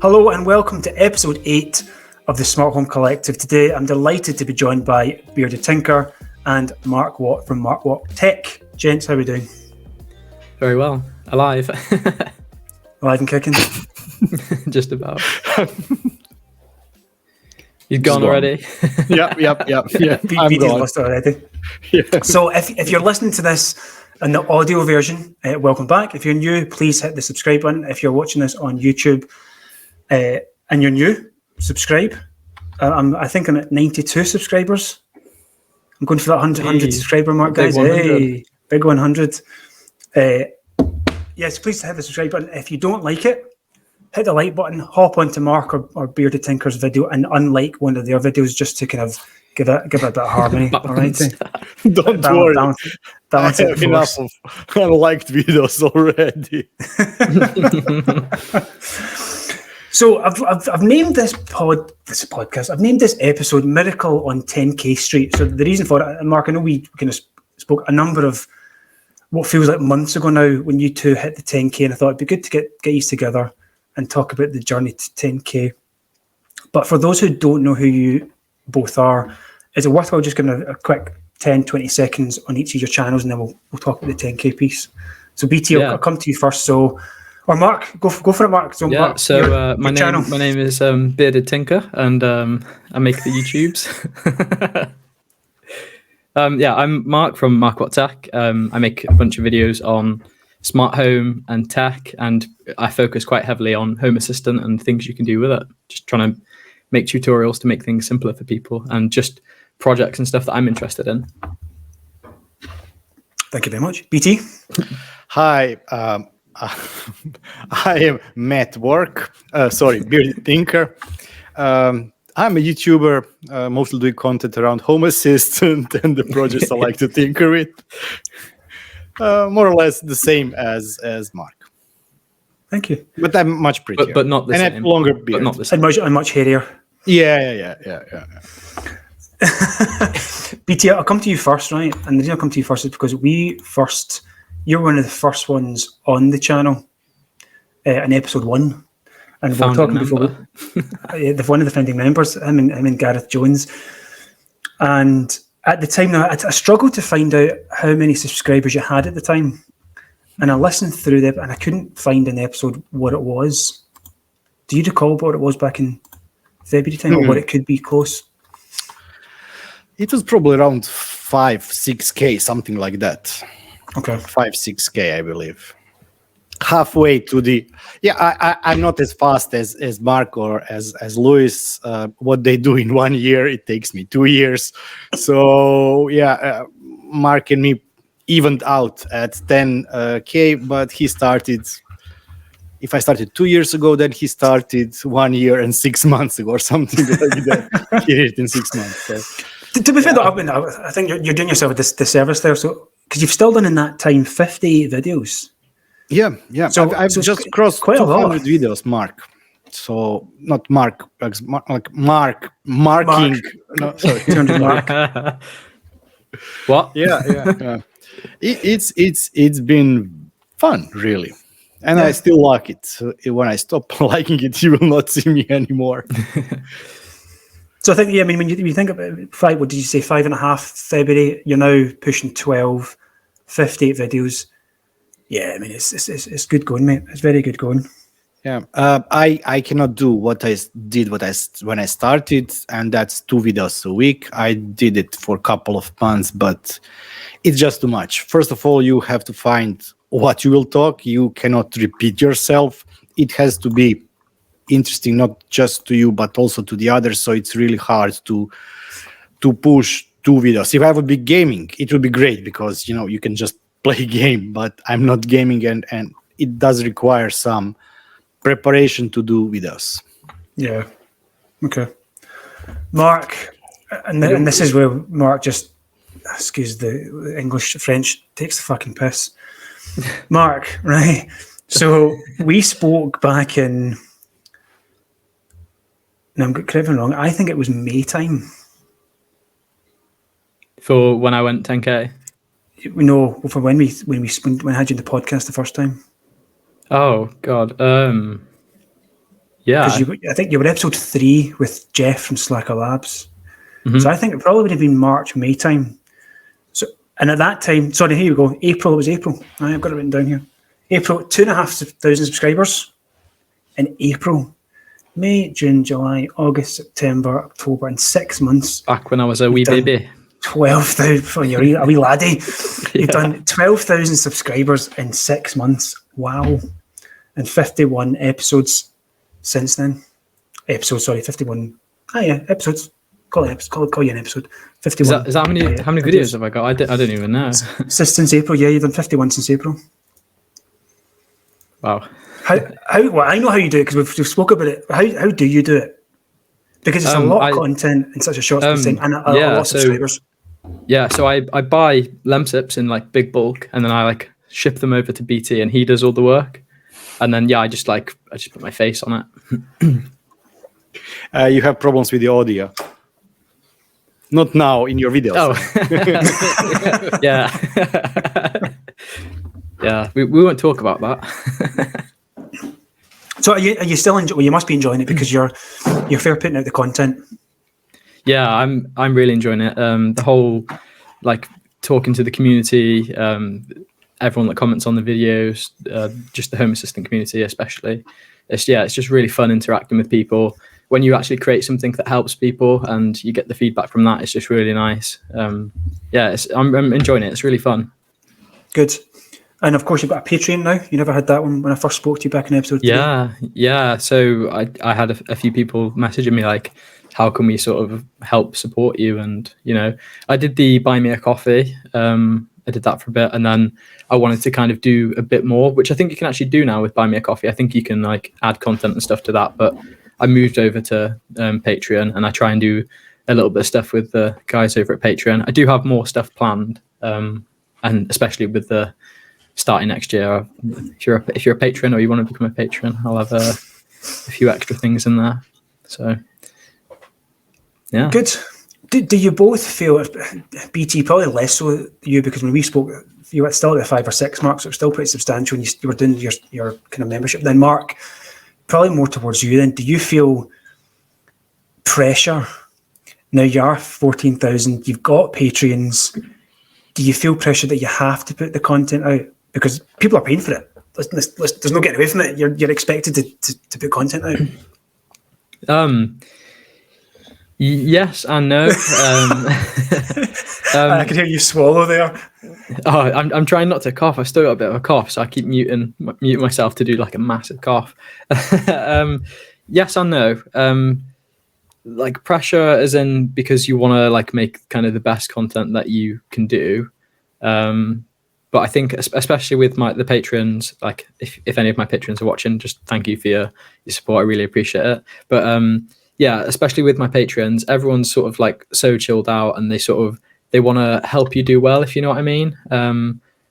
Hello and welcome to episode 8 of the Smart Home Collective. Today I'm delighted to be joined by Bearded Tinker and Mark Watt from Mark Watt Tech. Gents, how are we doing? Very well. Alive. Alive and kicking? Just about. You've gone already? Yep. Yeah, I'm gone. Lost already. Yeah. So if you're listening to this in the audio version, welcome back. If you're new, please hit the subscribe button. If you're watching this on YouTube and you're new, subscribe. I think I'm at 92 subscribers. I'm going for that 100 subscriber mark, guys. Hey, big 100. Yes, please hit the subscribe button. If you don't like it, hit the like button, hop onto Mark or Bearded Tinker's video and unlike one of their videos just to kind of give it a bit of harmony. All right? Don't worry. Balance I have enough of unliked videos already. So I've named this podcast. I've named this episode "Miracle on 10K Street." So the reason for it, and Mark, I know we kind of spoke a number of what feels like months ago now when you two hit the 10K, and I thought it'd be good to get you together and talk about the journey to 10K. But for those who don't know who you both are, is it worthwhile just giving a quick 10, 20 seconds on each of your channels, and then we'll talk about the 10K piece. So BT, I'll come to you first. Or Mark, go for it, Mark. So Mark, my name is Bearded Tinker, and I make the YouTubes. I'm Mark from Mark Watt Tech. I make a bunch of videos on smart home and tech, and I focus quite heavily on Home Assistant and things you can do with it. Just trying to make tutorials to make things simpler for people and just projects and stuff that I'm interested in. Thank you very much. BT? Hi, I am Matt Work. Bearded Tinker. I'm a YouTuber, mostly doing content around Home Assistant and the projects I like to tinker with. More or less the same as Mark. Thank you. But I'm much prettier. But not the same. And I have longer beard. But not the same. I'm much hairier. Yeah. BT, I'll come to you first, right? And the reason I'll come to you first is because you're one of the first ones on the channel in episode 1. And we were talking before. One of the founding members, him and Gareth Jones. And at the time, I struggled to find out how many subscribers you had at the time. And I listened through them, and I couldn't find in the episode what it was. Do you recall what it was back in February time, or what it could be close? It was probably around 5-6K, something like that. Okay. 5-6K, I believe. Halfway to the... Yeah, I'm not as fast as Mark or as Louis. What they do in 1 year, it takes me 2 years. So, Mark and me evened out at 10K, but he started... If I started 2 years ago, then he started 1 year and 6 months ago or something like that. He did it in 6 months. So. To be fair, though, I think you're doing yourself a disservice there. So, because you've still done in that time 58 videos. Yeah. So I've just crossed quite 200 videos, Mark. So not Mark, like Mark marking. No, sorry, 200 Mark. What? Yeah. It's been fun, really, and I still like it. So when I stop liking it, you will not see me anymore. So I think, when you think about what did you say, 5.5 February, you're now pushing 12, 58 videos. Yeah, it's good going, mate. It's very good going. Yeah, I cannot do what I did when I started, and that's 2 videos a week. I did it for a couple of months, but it's just too much. First of all, you have to find what you will talk. You cannot repeat yourself. It has to be interesting, not just to you, but also to the others. So it's really hard to push 2 videos. If I would be gaming, it would be great because, you can just play a game, but I'm not gaming and it does require some preparation to do videos. Yeah. Okay. Mark, and this is where Mark just, excuse the English, French, takes the fucking piss. Mark, right? So we spoke back in, and I'm correct me wrong, I think it was May time. For when I went 10K? No, for when I had you in the podcast the first time. Oh, God. Yeah. Because I think you were episode 3 with Jeff from Slacker Labs. Mhm. So I think it probably would have been March, May time. So, and at that time, sorry, here you go. April, it was April. I've got it written down here. April, 2,500 subscribers in April. May, June, July, August, September, October, in 6 months. Back when I was a wee baby. 12,000, you're a wee laddie. Yeah. You've done 12,000 subscribers in 6 months. Wow. And 51 episodes since then. 51. Episodes. Call you an episode. 51. Is that how many videos have I got? I don't even know. Since April, yeah, you've done 51 since April. Wow. Well, I know how you do it because we've spoke about it. How do you do it? Because it's a lot of content in such a short space of time and a lot of subscribers. Yeah, so I buy Lemsips in like big bulk, and then I like ship them over to BT, and he does all the work. And then I just put my face on it. You have problems with the audio. Not now in your videos. Oh, yeah. Yeah, we won't talk about that. So are you still enjoying? Well, you must be enjoying it because you're fair putting out the content. Yeah, I'm really enjoying it. The whole like talking to the community, everyone that comments on the videos, just the Home Assistant community especially. It's just really fun interacting with people. When you actually create something that helps people and you get the feedback from that, it's just really nice. I'm enjoying it. It's really fun. Good. And of course, you've got a Patreon now. You never had that one when I first spoke to you back in episode 3. Yeah. So I had a few people messaging me like, how can we sort of help support you? And, I did the Buy Me a Coffee. I did that for a bit. And then I wanted to kind of do a bit more, which I think you can actually do now with Buy Me a Coffee. I think you can like add content and stuff to that. But I moved over to Patreon, and I try and do a little bit of stuff with the guys over at Patreon. I do have more stuff planned. And especially with the starting next year, if you're a patron or you want to become a patron, I'll have a few extra things in there. So yeah, good. Do you both feel BT probably less so you, because when we spoke you were still at the 5 or 6 mark, so it's still pretty substantial when you were doing your kind of membership. Then Mark, probably more towards you then. Do you feel pressure? Now you are 14,000, you've got Patreons. Do you feel pressure that you have to put the content out? Because people are paying for it. There's no getting away from it. You're expected to put content out. Yes and no. I can hear you swallow there. Oh, I'm trying not to cough. I've still got a bit of a cough, so I keep muting myself to do like a massive cough. Yes and no. Like pressure as in because you want to like make kind of the best content that you can do. But I think especially with the patrons, like if any of my patrons are watching, just thank you for your support. I really appreciate it. But yeah, especially with my patrons, everyone's sort of like so chilled out, and they want to help you do well, if you know what I mean.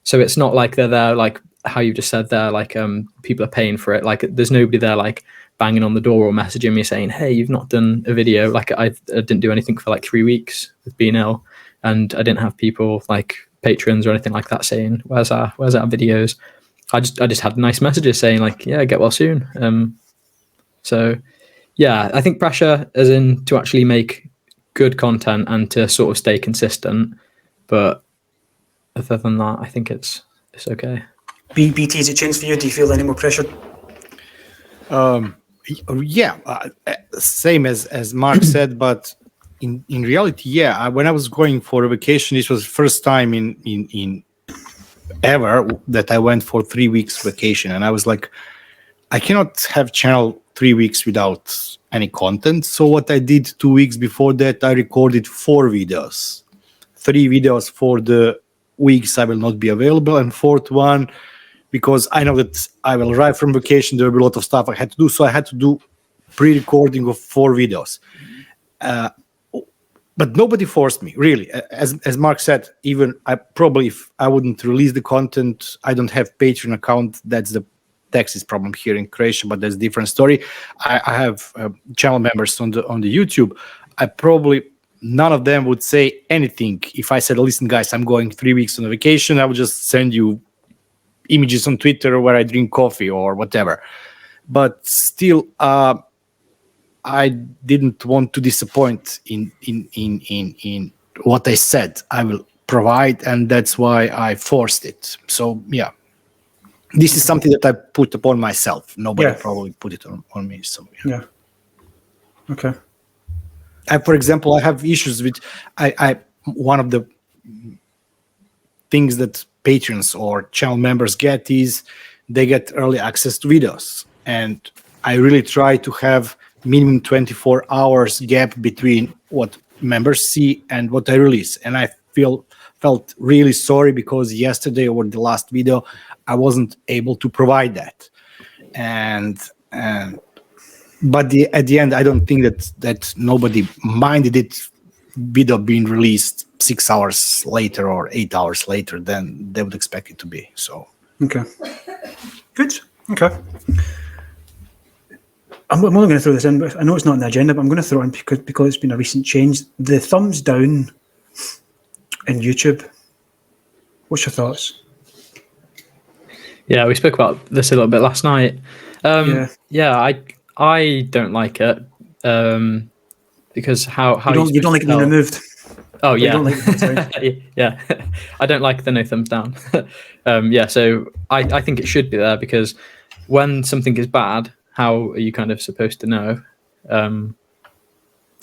So it's not like they're there like how you just said there, like people are paying for it. Like there's nobody there like banging on the door or messaging me saying, hey, you've not done a video. Like I didn't do anything for like 3 weeks with being ill, and I didn't have people like patrons or anything like that saying, where's our videos? I just had nice messages saying like, yeah, get well soon. So yeah, I think pressure as in to actually make good content and to sort of stay consistent. But other than that, I think it's okay. BT, has it changed for you? Do you feel any more pressure? Same as Mark said, but in reality, yeah. When I was going for a vacation, this was the first time in ever that I went for 3 weeks vacation, and I was like, I cannot have channel 3 weeks without any content. So what I did 2 weeks before that, I recorded 4 videos, 3 videos for the weeks I will not be available, and fourth one because I know that I will arrive from vacation. There will be a lot of stuff I had to do, so I had to do pre-recording of 4 videos. But nobody forced me, really. As Mark said, even if I wouldn't release the content, I don't have Patreon account. That's the taxes problem here in Croatia, but that's a different story. I have channel members on the YouTube. None of them would say anything if I said, listen, guys, I'm going 3 weeks on a vacation. I would just send you images on Twitter where I drink coffee or whatever. but still, I didn't want to disappoint in what I said I will provide, and that's why I forced it. So yeah, this is something that I put upon myself. Nobody probably put it on me. So yeah. Okay. For example, I have issues with one of the things that patrons or channel members get is they get early access to videos, and I really try to have minimum 24 hours gap between what members see and what I release. And I felt really sorry because yesterday or the last video I wasn't able to provide that. But at the end, I don't think that nobody minded it video being released 6 hours later or 8 hours later than they would expect it to be. So okay, good. Okay. I'm only going to throw this in, but I know it's not on the agenda, but I'm going to throw it in because it's been a recent change. The thumbs down in YouTube. What's your thoughts? Yeah, we spoke about this a little bit last night. I don't like it because how you don't like it being removed. Oh yeah, you don't like it, yeah. I don't like the no thumbs down. So I think it should be there because when something is bad, how are you kind of supposed to know?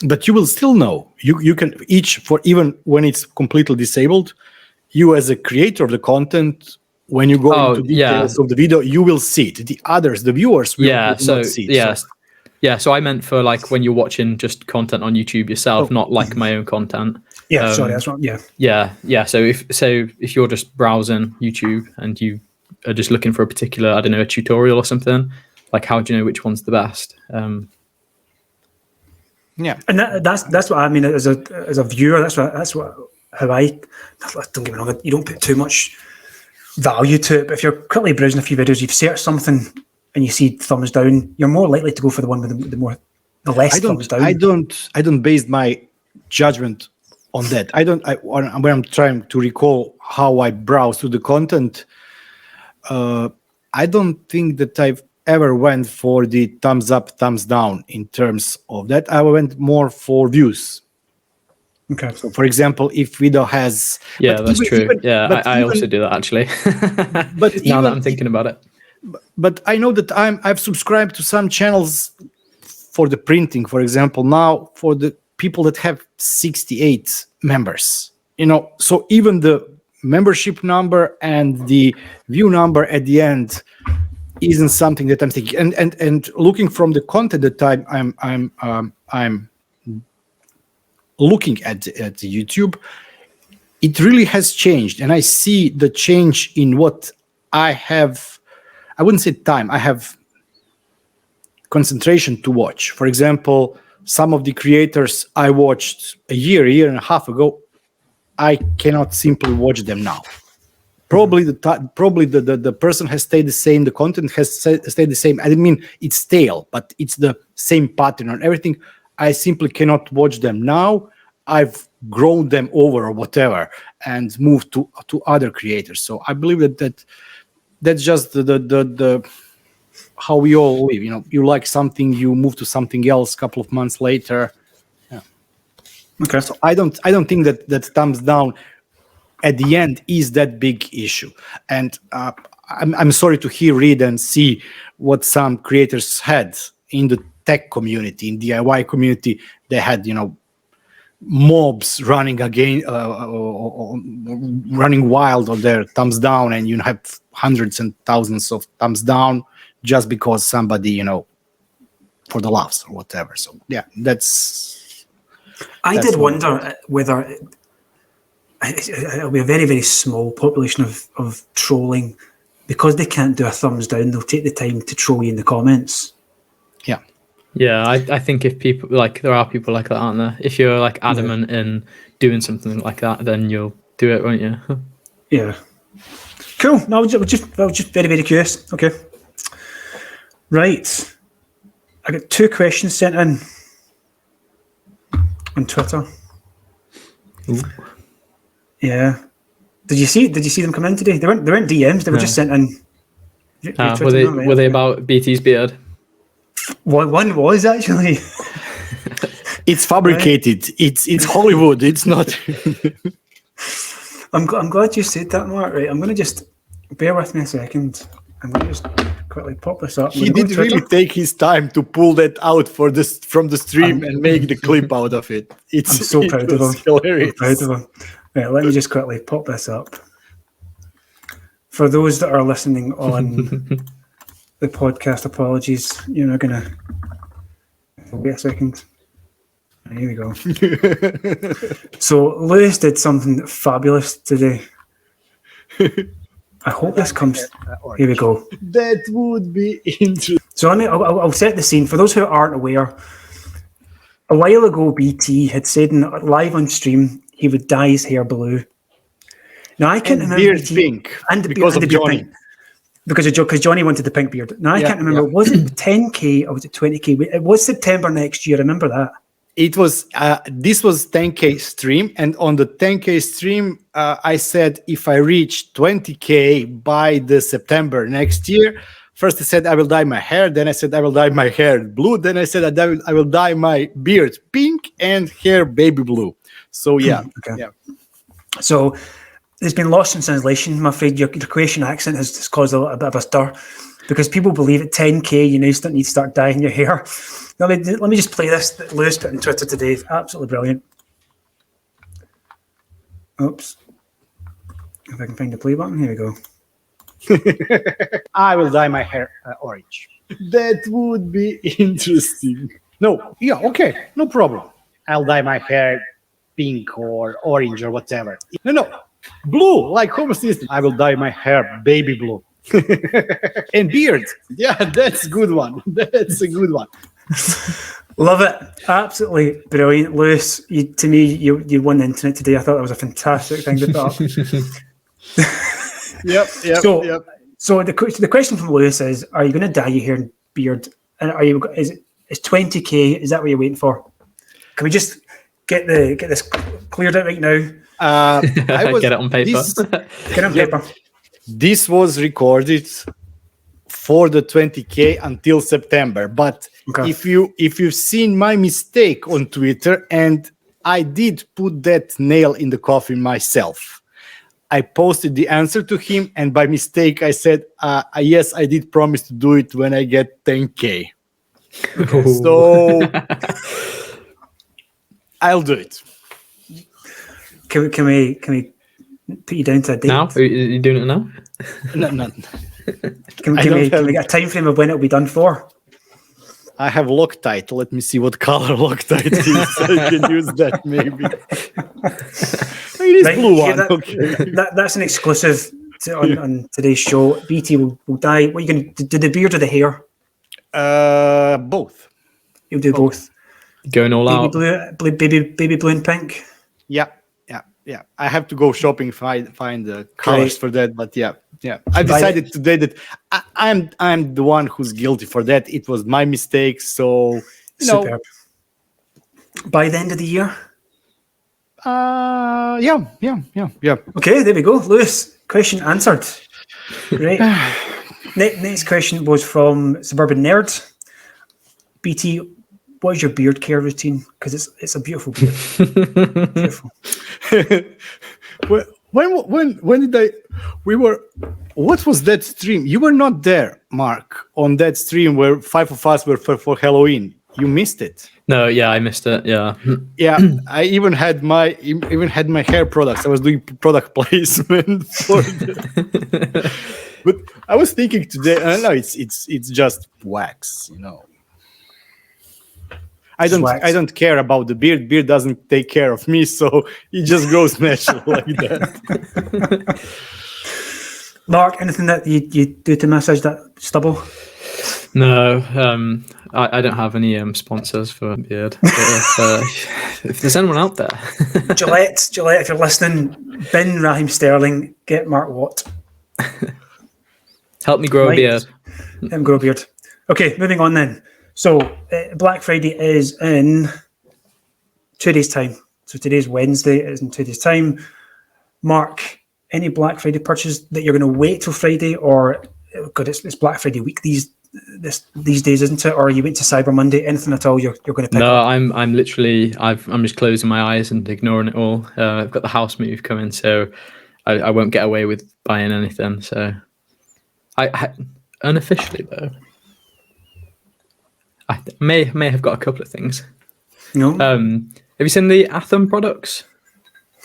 But you will still know. You can even when it's completely disabled, you as a creator of the content, when you go into details of the video, you will see it. The others, the viewers, will not see it. So I meant for like when you're watching just content on YouTube yourself, not like my own content. Yeah, sorry, that's right. Yeah. So if you're just browsing YouTube and you are just looking for a particular, I don't know, a tutorial or something, like how do you know which one's the best? Yeah, and that's what I mean as a viewer. How I don't get me wrong. You don't put too much value to it, but if you're quickly browsing a few videos, you've searched something and you see thumbs down, you're more likely to go for the one with the less thumbs down. I don't base my judgment on that. When I'm trying to recall how I browse through the content, I don't think that I've ever went for the thumbs up, thumbs down in terms of that. I went more for views. Okay. So, for example, if video has... that's true. I also do that, actually. But now that I'm thinking about it. But I know that I've subscribed to some channels for the printing, for example, now for the people that have 68 members. So even the membership number and the view number at the end isn't something that I'm thinking. And looking from the content that I'm looking at YouTube, it really has changed, and I see the change in what I have. I wouldn't say time. I have concentration to watch. For example, some of the creators I watched a year and a half ago, I cannot simply watch them now. Probably the person has stayed the same. The content has stayed the same. I mean, it's stale, but it's the same pattern and everything. I simply cannot watch them now. I've grown them over or whatever and moved to other creators. So I believe that's just the how we all live. You like something, you move to something else a couple of months later. Yeah. Okay. So I don't think that thumbs down at the end is that big issue. And I'm sorry to read and see what some creators had in the tech community, in DIY community. They had mobs running running wild on their thumbs down, and you have hundreds and thousands of thumbs down just because somebody for the laughs or whatever. So yeah, I did wonder whether it'll be a very, very small population of trolling, because they can't do a thumbs down. They'll take the time to troll you in the comments. Yeah, I think if people there are people like that, aren't there? If you're adamant in doing something like that, then you'll do it, won't you? Yeah. Cool. No, I was just very, very curious. Okay. Right. I got 2 questions sent in on Twitter. Ooh. Yeah. Did you see them come in today? They weren't DMs. They were just sent in. Were they about BT's beard? One was actually. It's fabricated. It's Hollywood. It's not. I'm glad you said that, Mark. Right, I'm going to just bear with me a second. I'm going to just quickly pop this up. He did really take his time to pull that out from the stream and make the clip out of it. I'm so proud of him. Hilarious. I'm proud of him. Right, let me just quickly pop this up. For those that are listening on the podcast, apologies. You're not going to wait a second. Here we go. So Lewis did something fabulous today. I hope this comes. Here we go. That would be interesting. So I'll set the scene for those who aren't aware. A while ago, BT had said live on stream he would dye his hair blue. Now I can't remember beard pink because of Johnny. Because Johnny wanted the pink beard. Now I can't remember. Was it 10K or was it 20K? It was September next year. Remember that? It was this was 10K stream, and on the 10K stream, I said if I reach 20K by the September next year, first I said I will dye my hair, then I said I will dye my hair blue, then I said I will dye my beard pink and hair baby blue. So yeah, okay. So there's been lost in translation. I'm afraid your Croatian accent has caused a bit of a stir because people believe at 10K you now need to start dyeing your hair. Let me just play this that Lewis put on Twitter today. It's absolutely brilliant. Oops. If I can find the play button. Here we go. I will dye my hair orange. That would be interesting. No, yeah, okay, no problem. I'll dye my hair pink or orange or whatever. No, blue, like Homer Simpson. I will dye my hair baby blue. And beard. Yeah, that's a good one. That's a good one. Love it. Absolutely brilliant. Lewis, to me, you won the internet today. I thought that was a fantastic thing to put up. Yep. So the question from Lewis is, are you going to dye your hair and beard? And is 20K, is that what you're waiting for? Can we just get this cleared out right now? Get it on paper. Get it on paper. This was recorded for the 20K until September, but if you've seen my mistake on Twitter, and I did put that nail in the coffin myself. I posted the answer to him, and by mistake I said, yes, I did promise to do it when I get 10K. So I'll do it. Can we put you down to a date? Now? Are you doing it now? No. Can we get a time frame of when it'll be done for? I have Loctite. Let me see what color Loctite is. I can use that maybe. It is blue one. That's an exclusive on today's show. BT will dye. What are you going to do? The beard or the hair? Both. You'll do both. Going all out. Baby blue and pink. Yeah. I have to go shopping, find the colors for that, but yeah. I decided today that I'm the one who's guilty for that. It was my mistake, so Superb. By the end of the year. Yeah. Okay, there we go. Lewis, question answered. Right. Next question was from Suburban Nerd. BT, what is your beard care routine? Because it's a beautiful beard. Beautiful. When did what was that stream? You were not there, Mark, on that stream where 5 of us were for Halloween. You missed it. No, yeah, I missed it. Yeah. I even had my hair products. I was doing product placement for them. But I was thinking today, I know it's just wax, I don't care about the beard. Beard doesn't take care of me, so it just grows natural like that. Mark, anything that you do to massage that stubble? No, I don't have any sponsors for beard. If there's anyone out there, Gillette, if you're listening, bin Raheem Sterling, get Mark Watt. Help me grow a beard. Let him grow a beard. Okay, moving on then. So Black Friday is in 2 days' time. So today's Wednesday. It is in 2 days' time. Mark, any Black Friday purchase that you're going to wait till Friday, or God, it's Black Friday week these these days, isn't it? Or you went to Cyber Monday? Anything at all? You're going to pick No, up? I'm literally I'm just closing my eyes and ignoring it all. I've got the house move coming, so I won't get away with buying anything. So I unofficially though, I may have got a couple of things. No, Have you seen the Atham products?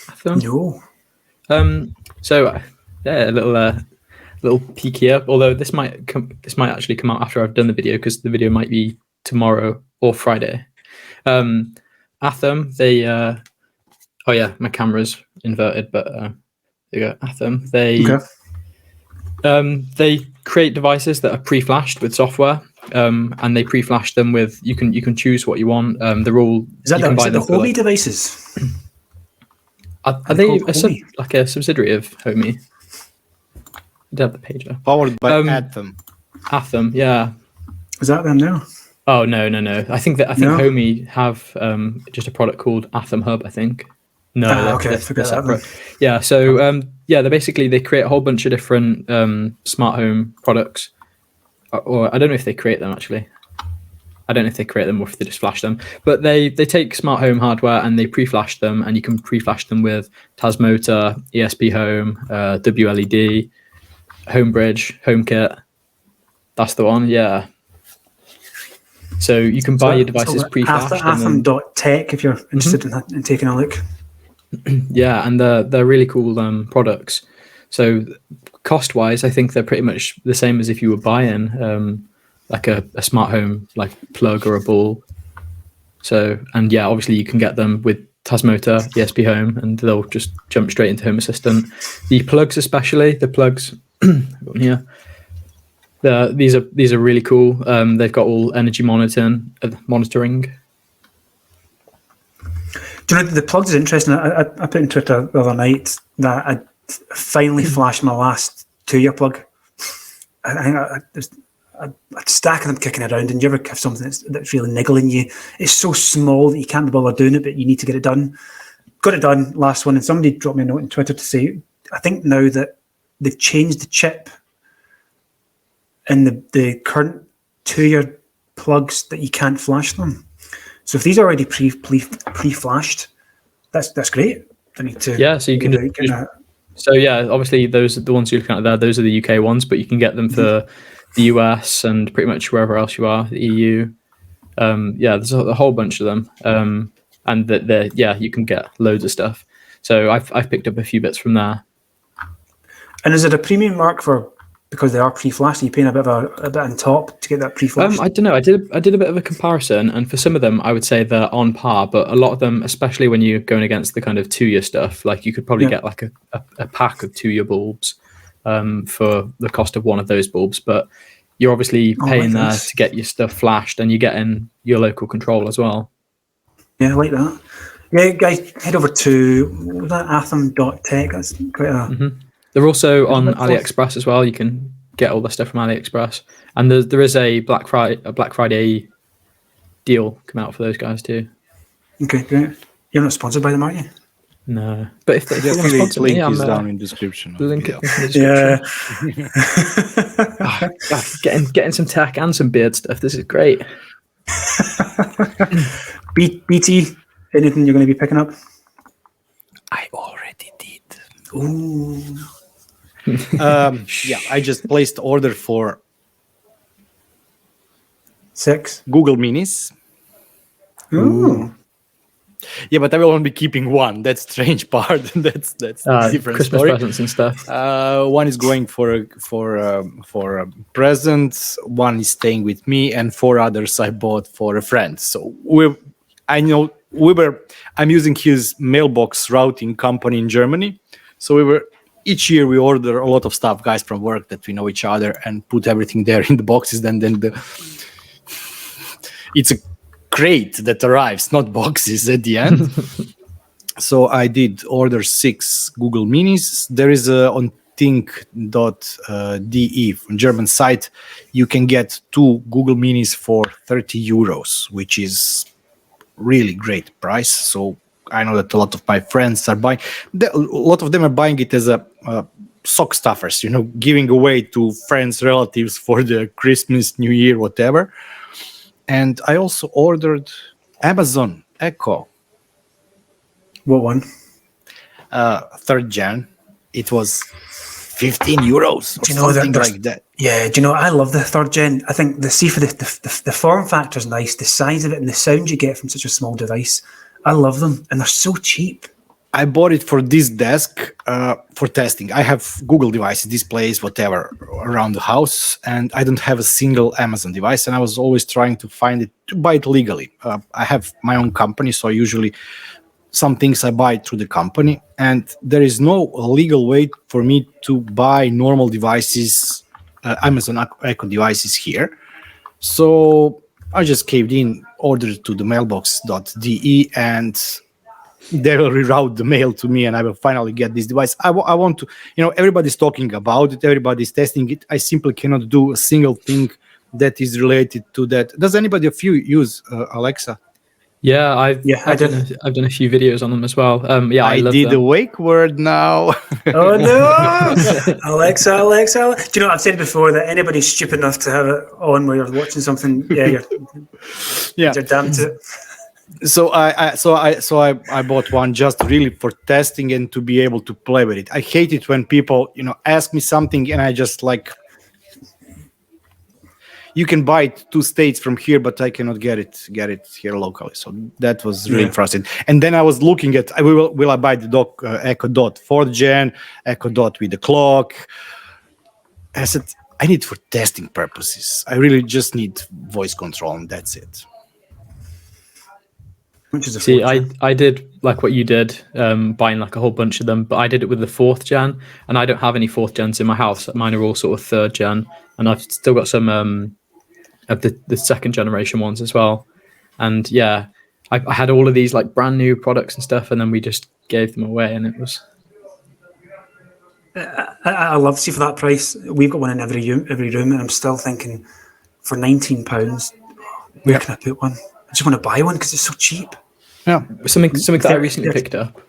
Atham? no. So yeah, a little peek here. Although this might actually come out after I've done the video, because the video might be tomorrow or Friday. Atham, they oh yeah, my camera's inverted, but there you go. Atham, they create devices that are pre-flashed with software, and they pre-flash them with you can choose what you want. They're all Is that you can buy the them for, Homey like, devices? are they called Homey? like a subsidiary of Homey? I did have the page up. Powered by Atham, yeah. Is that them now? Oh no. I think No? Homey have just a product called Atham Hub. I think. No, okay, they're forget that then. separate. Yeah, so they create a whole bunch of different smart home products, or I don't know if they create them actually. I don't know if they create them or if they just flash them. But they take smart home hardware and they pre-flash them, and you can pre-flash them with Tasmotor, ESP Home, WLED, Homebridge, HomeKit. That's the one, yeah. So you can buy your devices pre-flashed. Atham.tech if you're interested in taking a look. Yeah, and they're really cool products. So cost-wise, I think they're pretty much the same as if you were buying like a smart home like plug or a bulb. So, and yeah, obviously you can get them with Tasmotor, ESP Home, and they'll just jump straight into Home Assistant. The plugs, especially the plugs, here. These are really cool. They've got all energy monitoring. Do you know, the plugs is interesting. I put in Twitter the other night that I finally flashed my last 2-year plug. There's a stack of them kicking around, and you ever have something that's really niggling you? It's so small that you can't be bothered doing it, but you need to get it done. Got it done, last one, and somebody dropped me a note on Twitter to say, I think now that they've changed the chip in the current 2-year plugs that you can't flash them. So if these are already pre-flashed, that's great. I need to so you can so yeah, obviously those are the ones you're looking at there. Those are the UK ones, but you can get them for the US and pretty much wherever else you are, the EU. There's a whole bunch of them, and you can get loads of stuff. So I've picked up a few bits from there. And is it a premium mark because they are pre-flashed? Are you paying a bit on top to get that pre-flashed? I don't know. I did a bit of a comparison, and for some of them, I would say they're on par. But a lot of them, especially when you're going against the kind of 2-year stuff, like you could probably get like a pack of 2-year bulbs for the cost of one of those bulbs. But you're obviously paying there to get your stuff flashed, and you're getting your local control as well. Yeah, I like that. Yeah, guys, head over to atham.tech. That's quite a... They're also on AliExpress as well. You can get all the stuff from AliExpress, and there is a Black Friday deal come out for those guys too. Okay, great. You're not sponsored by them, are you? No, but if they want to sponsor link me, is down in description. Link in the description. Getting some tech and some beard stuff. This is great. BT, anything you're going to be picking up? I already did. Ooh. I just placed order for 6 Google Minis. Ooh. Yeah, but I will only be keeping one. That's strange part. that's a different Christmas story. presents and stuff. One is going for a present. One is staying with me, and 4 others I bought for a friend. So I'm using his mailbox routing company in Germany. So each year we order a lot of stuff, guys from work that we know each other, and put everything there in the boxes. Then it's a crate that arrives, not boxes at the end. So I did order 6 Google Minis. There is on think.de from German site, you can get 2 Google Minis for 30 euros, which is really great price. So I know that a lot of my friends are buying. A lot of them are buying it as a sock stuffers, giving away to friends, relatives for the Christmas, New Year, whatever. And I also ordered Amazon Echo. What one? 3rd gen. It was 15 euros or something like that. Yeah, do you know, I love the 3rd gen. I think for the form factor is nice, the size of it and the sound you get from such a small device. I love them, and they're so cheap. I bought it for this desk for testing. I have Google devices, displays, whatever, around the house, and I don't have a single Amazon device, and I was always trying to find it, to buy it legally. I have my own company, so usually some things I buy through the company, and there is no legal way for me to buy normal devices, Amazon Echo devices here. So I just caved in, ordered to the mailbox.de, and they will reroute the mail to me, and I will finally get this device. I want to, everybody's talking about it, everybody's testing it. I simply cannot do a single thing that is related to that. Does anybody of you use Alexa? Yeah, I've done a few videos on them as well. I love did them. a wake word now. Oh no, Alexa. Do you know, I've said before that anybody stupid enough to have it on while you're watching something, you're damn to it. So I bought one just really for testing and to be able to play with it. I hate it when people, ask me something and I just like, you can buy it 2 states from here, but I cannot get it here locally. So that was really frustrating. And then I was looking at, will I buy the Echo Dot 4th gen, Echo Dot with the clock? I said, I need it for testing purposes. I really just need voice control, and that's it. See, I did like what you did, buying like a whole bunch of them, but I did it with the 4th gen, and I don't have any 4th gens in my house. Mine are all sort of 3rd gen, and I've still got some of the 2nd generation ones as well. And yeah, I had all of these like brand new products and stuff, and then we just gave them away, and it was. I love to see for that price. We've got one in every room, and I'm still thinking, for £19, where can I put one? I just want to buy one because it's so cheap. Yeah, something that I recently picked up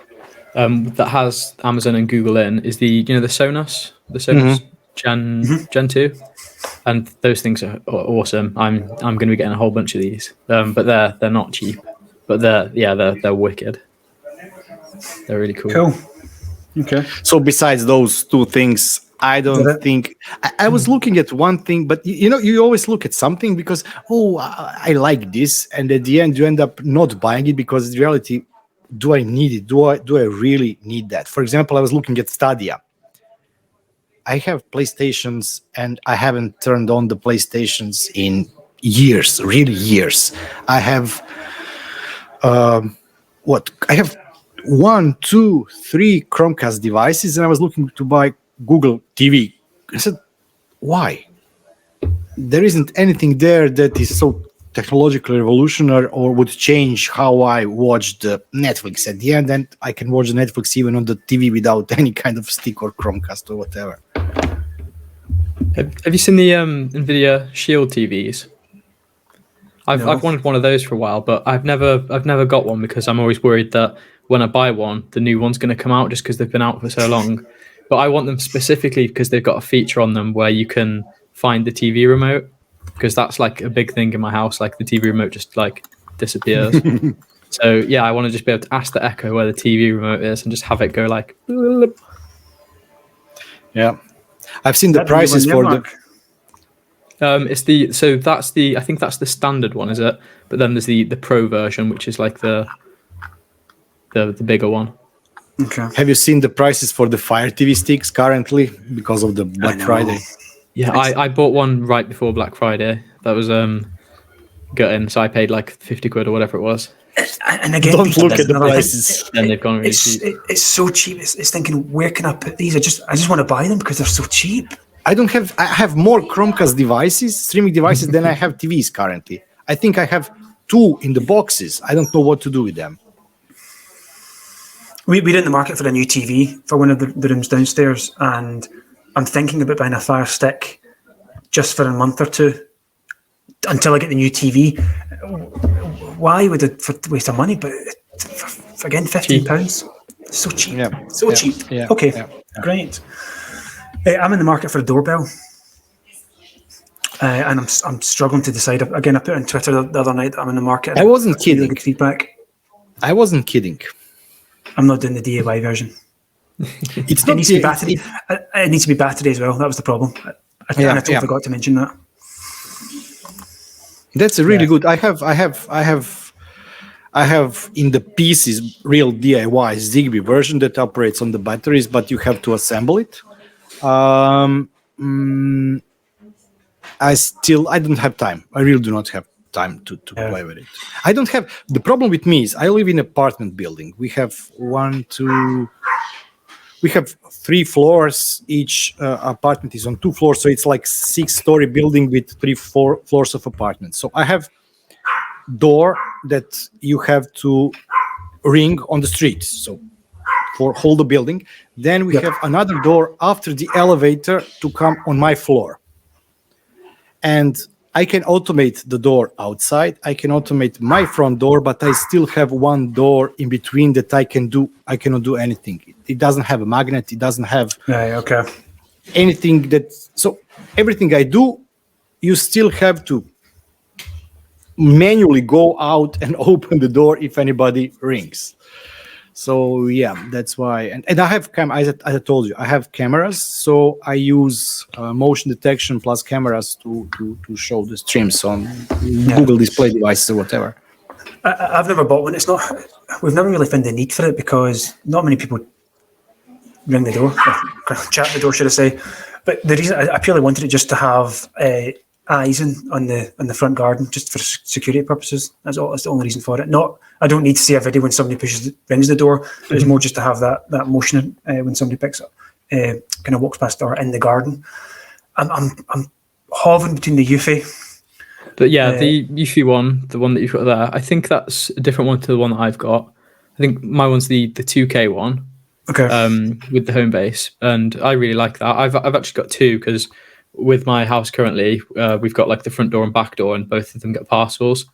that has Amazon and Google in is the Sonos Gen 2, and those things are awesome. I'm going to be getting a whole bunch of these, but they're not cheap, but they're wicked. They're really cool. Cool. Okay. So besides those 2 things, I don't think I was looking at one thing, but you always look at something because, I like this, and at the end you end up not buying it because in reality, do I need it? Do I really need that? For example, I was looking at Stadia. I have PlayStations, and I haven't turned on the PlayStations in years, really years. I have I have 1, 2, 3 Chromecast devices, and I was looking to buy Google TV. I said, why? There isn't anything there that is so technologically revolutionary or would change how I watch the Netflix at the end, and I can watch the Netflix even on the TV without any kind of stick or Chromecast or whatever. Have you seen the NVIDIA Shield TVs? I've wanted one of those for a while, but I've never got one because I'm always worried that when I buy one, the new one's going to come out just because they've been out for so long. But I want them specifically because they've got a feature on them where you can find the TV remote, because that's like a big thing in my house. Like the TV remote just like disappears. So yeah, I want to just be able to ask the Echo where the TV remote is and just have it go like. Yeah, I've seen the prices for the. I think that's the standard one, is it? But then there's the Pro version, which is like the bigger one. Okay. Have you seen the prices for the Fire TV sticks currently because of the Black Friday? Yeah, I bought one right before Black Friday. That was gutting, so I paid like 50 quid or whatever it was. And again, don't look at the prices. Then they've gone really cheap. It's so cheap. It's thinking, where can I put these? I just want to buy them because they're so cheap. I have more Chromecast devices, streaming devices, than I have TVs currently. I think I have 2 in the boxes. I don't know what to do with them. We're in the market for a new TV for one of the rooms downstairs, and I'm thinking about buying a Fire Stick just for a month or 2 until I get the new TV. Why would it waste of money? But again, £15, so cheap, cheap. Yeah. Okay, great. I'm in the market for a doorbell. And I'm struggling to decide. Again, I put on Twitter the other night that I'm in the market. I wasn't Really kidding. good feedback. I wasn't kidding. I'm not doing the DIY version. It's It not needs to be battery. It needs to be battery as well. That was the problem. I totally forgot to mention that. That's a really good. I have in the pieces real DIY Zigbee version that operates on the batteries, but you have to assemble it. I don't have time. I really do not have time to play with it. I don't have. The problem with me is I live in an apartment building. We have 3 floors. Each apartment is on 2 floors, so it's like 6-story building with 4 floors of apartments. So I have door that you have to ring on the street, so for whole the building. Then we have another door after the elevator to come on my floor. And I can automate the door outside. I can automate my front door, but I still have one door in between that I cannot do anything. It doesn't have a magnet. It doesn't have anything so everything I do, you still have to manually go out and open the door if anybody rings. So that's why. And I have as I told you, I have cameras. So I use motion detection plus cameras to show the streams on Google Display devices or whatever. I've never bought one. We've never really found the need for it because not many people ring the door, or chat the door, should I say. But the reason I purely wanted it just to have eyes on the front garden, just for security purposes. That's the only reason for it. I don't need to see a video when somebody rings the door. It's more just to have that motion when somebody picks up, kind of walks past or in the garden. I'm hovering between the Eufy. But the Eufy one, the one that you've got there, I think that's a different one to the one that I've got. I think my one's the 2K one. Okay. With the home base, and I really like that. I've actually got 2 because with my house currently, we've got like the front door and back door, and both of them get parcels.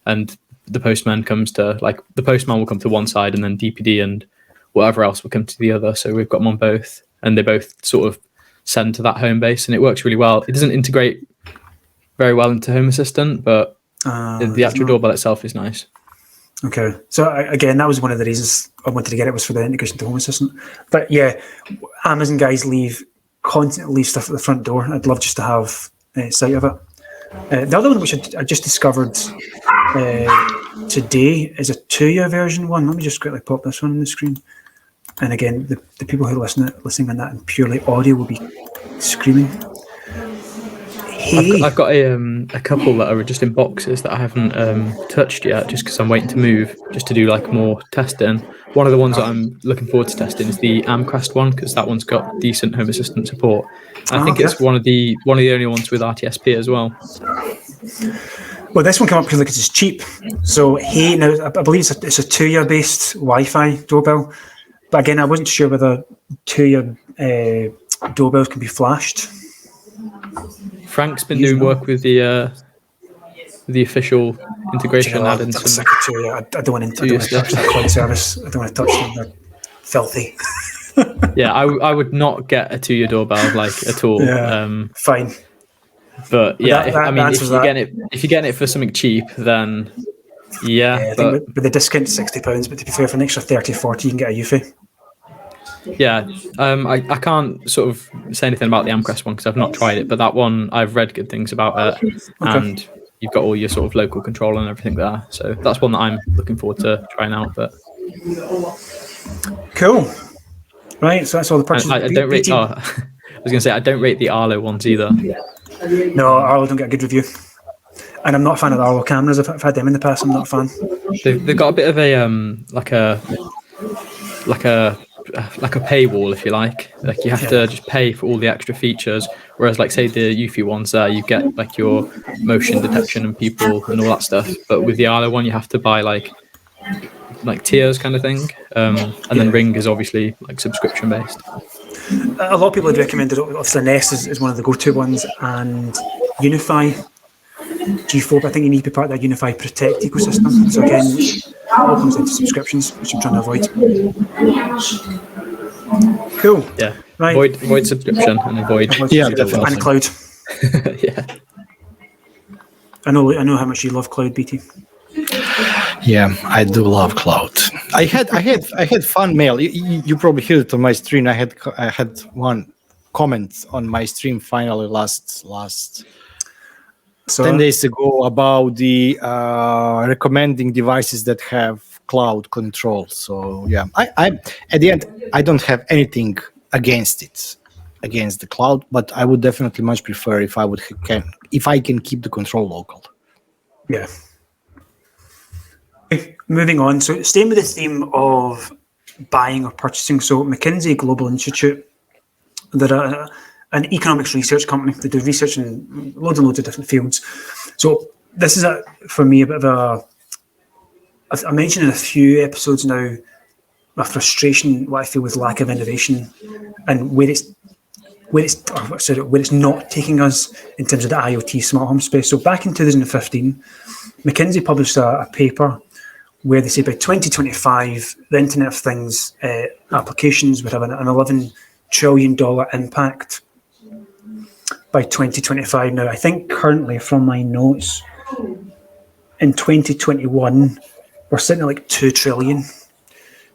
And the postman will come to one side, and then DPD and whatever else will come to the other. So we've got them on both, and they both sort of send to that home base, and it works really well. It doesn't integrate very well into Home Assistant, but the actual doorbell itself is nice. Okay, so again, that was one of the reasons I wanted to get it, was for the integration to Home Assistant. But Amazon guys constantly leave stuff at the front door. I'd love just to have sight of it. The other one, which I just discovered today, is a 2-year version one. Let me just quickly pop this one on the screen. And again, the people who are listening on that in purely audio will be screaming. Hey. I've got a couple that are just in boxes that I haven't touched yet, just because I'm waiting to move, just to do like more testing. One of the ones that I'm looking forward to testing is the Amcrest one, because that one's got decent Home Assistant support. And I think it's one of the only ones with RTSP as well. Well, this one came up because it's cheap. So now I believe it's a 2-year based Wi-Fi doorbell. But again, I wasn't sure whether 2-year doorbells can be flashed. Frank's been doing work with the official integration add-ins. I don't want to touch that cloud service. I don't want to touch them. They're filthy. I would not get a 2-year doorbell at all. Fine. But if you're getting it for something cheap, then I think with the discount £60, but to be fair, for an extra 30 or 40, you can get a Eufy. I can't sort of say anything about the Amcrest one because I've not tried it, but that one I've read good things about it, and you've got all your sort of local control and everything there. So that's one that I'm looking forward to trying out. But cool, right? So that's all the purchases. I don't rate. I was going to say I don't rate the Arlo ones either. No, Arlo don't get a good review, and I'm not a fan of the Arlo cameras. I've had them in the past. I'm not a fan. They've got a bit of a like a paywall, if you like you have to just pay for all the extra features, whereas say the Eufy ones there, you get like your motion detection and people and all that stuff, but with the Arlo one you have to buy like tiers kind of thing, and then Ring is obviously subscription based. A lot of people had recommended obviously Nest is one of the go-to ones, and Unify G4, but I think you need to be part of that Unify Protect ecosystem. So again, it all comes into subscriptions, which I'm trying to avoid. Cool. Yeah. Right. Avoid subscription and avoid Yeah, super definitely. And cloud. yeah. I know how much you love cloud, BT. Yeah, I do love cloud. I had fun mail. You probably heard it on my stream. I had one comment on my stream finally last So 10 days ago about the recommending devices that have cloud control. So yeah, I at the end I don't have anything against it, against the cloud, but I would definitely much prefer if I can keep the control local. yeah. Okay, moving on. So staying with the theme of buying or purchasing. So McKinsey Global Institute, they're an economics research company. They do research in loads and loads of different fields. So this is for me a bit of I mentioned in a few episodes now my frustration, what I feel with lack of innovation and where it's not taking us in terms of the IoT smart home space. So back in 2015, McKinsey published a paper where they say by 2025, the Internet of Things applications would have an $11 trillion impact by 2025. Now, I think currently from my notes, in 2021, we're sitting at like 2 trillion.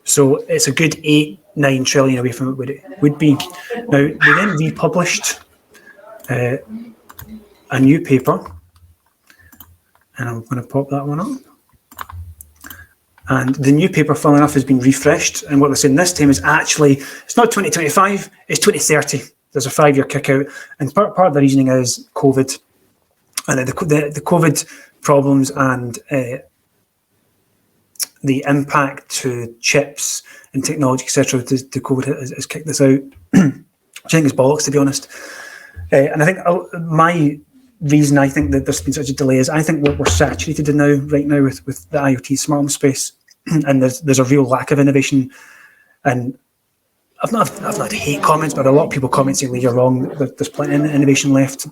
So it's a good 8-9 trillion away from what it would be. Now, they then republished a new paper, and I'm going to pop that one up. And the new paper, funnily enough, has been refreshed. And what they're saying this time is actually, it's not 2025, it's 2030. There's a 5-year kick out. And part of the reasoning is COVID. And the COVID problems and the impact to chips and technology, etc., the COVID has kicked this out, which I think is bollocks, to be honest. And I think my reason I think that there's been such a delay is I think what we're saturated in right now with the IoT smart home space, and there's a real lack of innovation. And I've not hate comments, but a lot of people comment saying, "Lee, you're wrong. There's plenty of innovation left."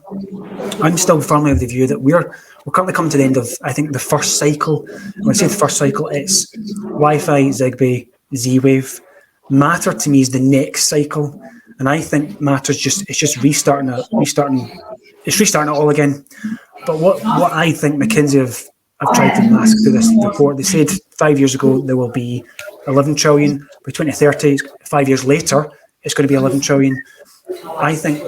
I'm still firmly of the view that we're currently coming to the end of, I think, the first cycle. When I say the first cycle, it's Wi-Fi, Zigbee, Z-Wave. Matter to me is the next cycle, and I think Matter's just restarting it all again. But what I think McKinsey have tried to mask through this report, they said 5 years ago there will be 11 trillion. By 2030, 5 years later, it's going to be 11 trillion. I think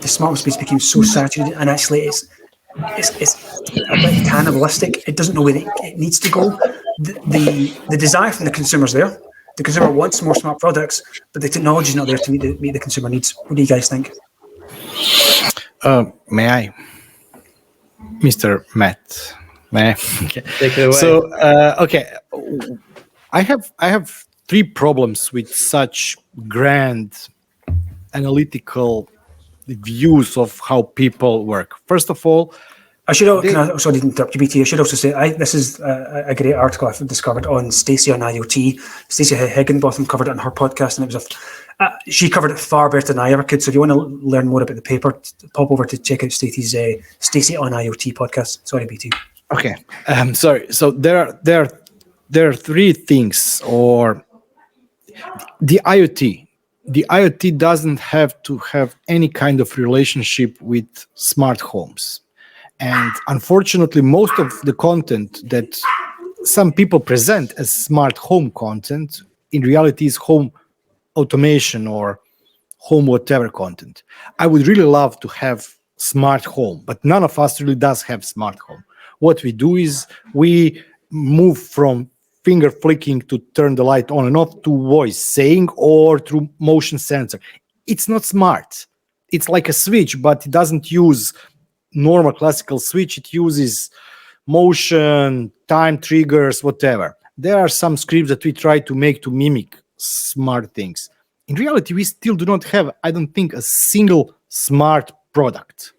the smart home space became so saturated, and actually it's a bit cannibalistic. It doesn't know where it needs to go. The desire from the consumer's there. The consumer wants more smart products, but the technology is not there to meet the consumer needs. What do you guys think? May I, Mr. Matt? May I? Okay. Take it away. So, okay, I have 3 problems with such grand analytical views of how people work. First of all, sorry to interrupt you, BT. I should also say this is a great article I've discovered on Stacey on IoT. Stacey Higginbotham covered it on her podcast, and it was she covered it far better than I ever could. So if you want to learn more about the paper, pop over to check out Stacey's Stacey on IoT podcast. Sorry, BT. Okay, sorry. So there are 3 things, or the IoT. The IoT doesn't have to have any kind of relationship with smart homes. And unfortunately, most of the content that some people present as smart home content in reality is home automation or home whatever content. I would really love to have smart home, but none of us really does have smart home. What we do is we move from finger flicking to turn the light on and off to voice saying or through motion sensor. It's not smart. It's like a switch, but it doesn't use normal classical switch. It uses motion, time triggers, whatever. There are some scripts that we try to make to mimic smart things. In reality, we still do not have, I don't think, a single smart product.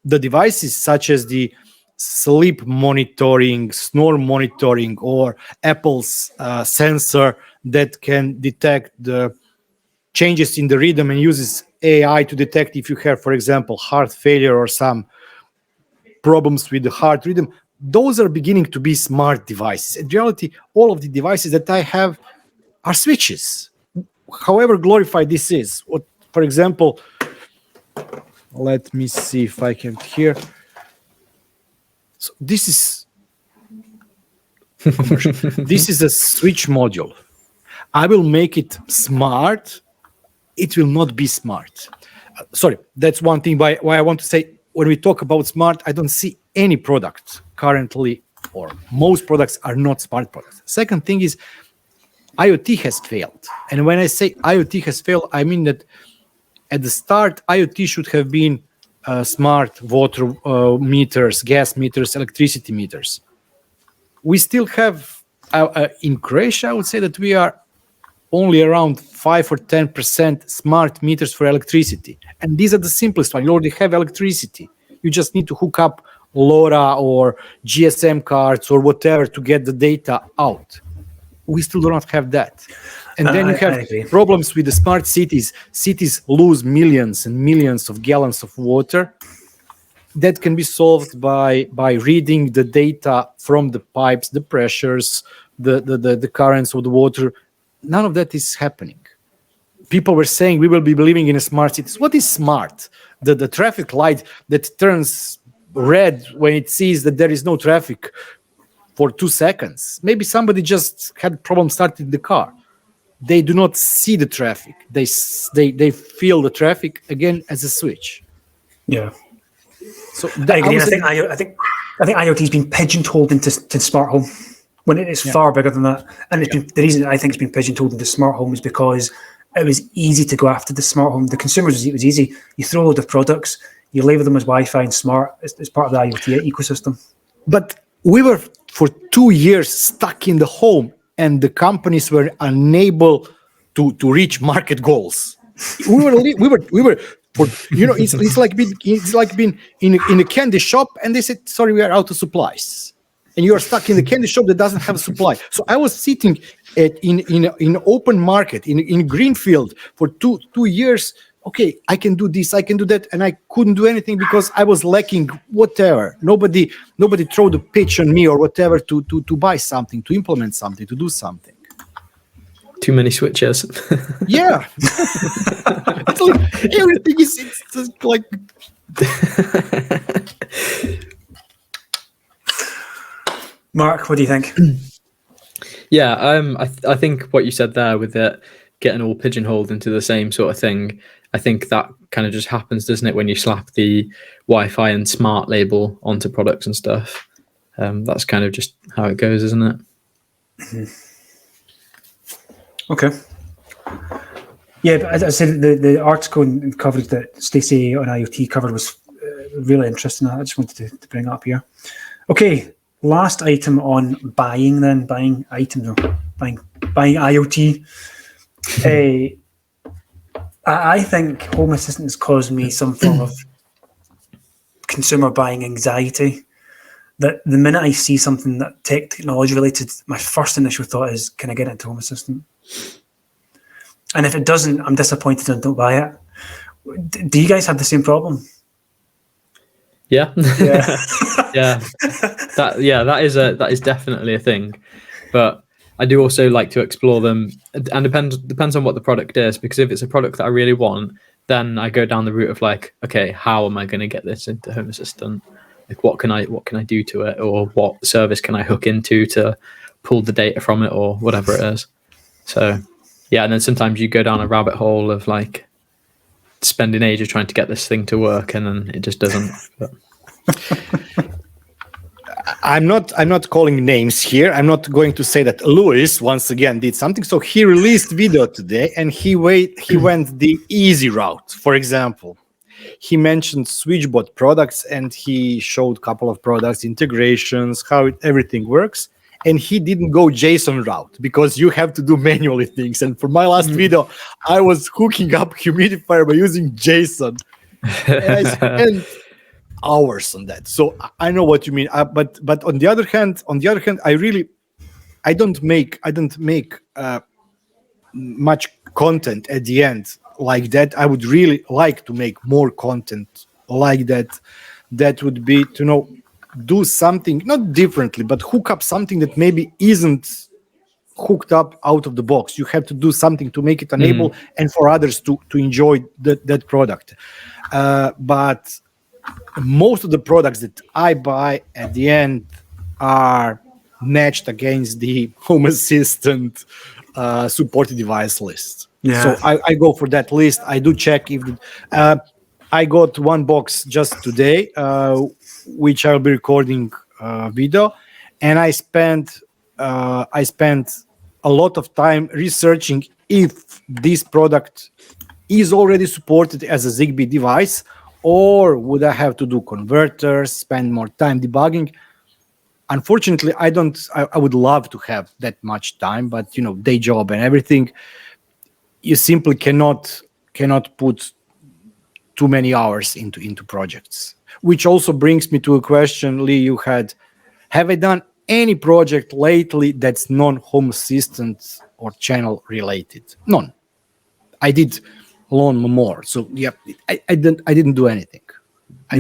The devices such as the sleep monitoring, snore monitoring, or Apple's sensor that can detect the changes in the rhythm and uses AI to detect if you have, for example, heart failure or some problems with the heart rhythm. Those are beginning to be smart devices. In reality, all of the devices that I have are switches. however glorified this is. What, for example, let me see if I can here. So this is this is a switch module. I will make it smart. It will not be smart. Sorry, that's one thing why I want to say, when we talk about smart, I don't see any product currently, or most products are not smart products. Second thing is IoT has failed. And when I say IoT has failed, I mean that at the start, IoT should have been smart water meters, gas meters, electricity meters. We still have, in Croatia, I would say that we are only around 5 or 10% smart meters for electricity. And these are the simplest one. You already have electricity. You just need to hook up LoRa or GSM cards or whatever to get the data out. We still do not have that. And then you have problems with the smart cities. Cities lose millions and millions of gallons of water. That can be solved by reading the data from the pipes, the pressures, the currents of the water. None of that is happening. People were saying we will be living in a smart city. What is smart? The traffic light that turns red when it sees that there is no traffic for 2 seconds. Maybe somebody just had a problem starting the car. They do not see the traffic. They feel the traffic again as a switch. Yeah. So I agree. I think IoT's been pigeonholed into smart home when it is far bigger than that. And it's been, the reason I think it's been pigeonholed into smart home is because it was easy to go after the smart home. The consumers, it was easy. You throw a load of products, you label them as Wi-Fi and smart. It's part of the IoT ecosystem. But we were for 2 years stuck in the home, and the companies were unable to reach market goals. We were. For, it's like being in a candy shop, and they said, "Sorry, we are out of supplies," and you are stuck in the candy shop that doesn't have a supply. So I was sitting in open market in greenfield for two years. Okay, I can do this, I can do that, and I couldn't do anything because I was lacking whatever. Nobody threw the pitch on me or whatever to buy something, to implement something, to do something. Too many switches. Yeah. It's like everything is it's like Mark, what do you think? Yeah, I think what you said there with it getting all pigeonholed into the same sort of thing, I think that kind of just happens, doesn't it, when you slap the Wi-Fi and smart label onto products and stuff. That's kind of just how it goes, isn't it? Mm-hmm. Okay. Yeah, but as I said, the article and coverage that Stacey on IoT covered was really interesting. I just wanted to bring it up here. Okay, last item on buying then, buying items or buying IoT. I think Home Assistant has caused me some form of consumer buying anxiety. That the minute I see something that technology related, my first initial thought is, can I get into Home Assistant? And if it doesn't, I'm disappointed and don't buy it. Do you guys have the same problem? Yeah. Yeah. Yeah. That is definitely a thing. But I do also like to explore them, and depends on what the product is, because if it's a product that I really want, then I go down the route of like, okay, how am I going to get this into Home Assistant? Like, what can I do to it, or what service can I hook into to pull the data from it, or whatever it is. So yeah, and then sometimes you go down a rabbit hole of like spending ages trying to get this thing to work, and then it just doesn't. But. I'm not calling names here. I'm not going to say that Lewis once again did something. So he released video today, and he went the easy route. For example, he mentioned SwitchBot products, and he showed a couple of products, integrations, how everything works. And he didn't go JSON route, because you have to do manually things. And for my last video, I was hooking up humidifier by using JSON. And I spent hours on that. So I know what you mean. But on the other hand, I don't make much content at the end like that. I would really like to make more content like that. That would be to do something not differently, but hook up something that maybe isn't hooked up out of the box. You have to do something to make it enable and for others to enjoy that product. But most of the products that I buy at the end are matched against the Home Assistant supported device list. Yeah. So I go for that list. I do check if I got one box just today, which I'll be recording video, and I spent a lot of time researching if this product is already supported as a Zigbee device, or would I have to do converters, spend more time debugging. Unfortunately, I don't. I would love to have that much time, but day job and everything, you simply cannot put too many hours into projects. Which also brings me to a question, Lee, you had: have I done any project lately that's non-Home Assistant or channel related? None. I did lawnmower, so yeah, I didn't do anything. I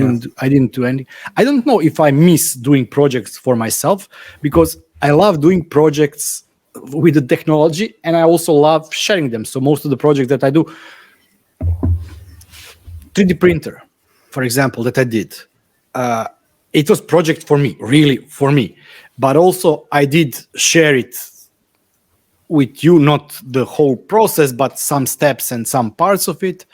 didn't do anything. I don't know if I miss doing projects for myself, because I love doing projects with the technology, and I also love sharing them. So most of the projects that I do, 3D printer, for example, that I did, it was project for me, really for me. But also I did share it with you, not the whole process, but some steps and some parts of it.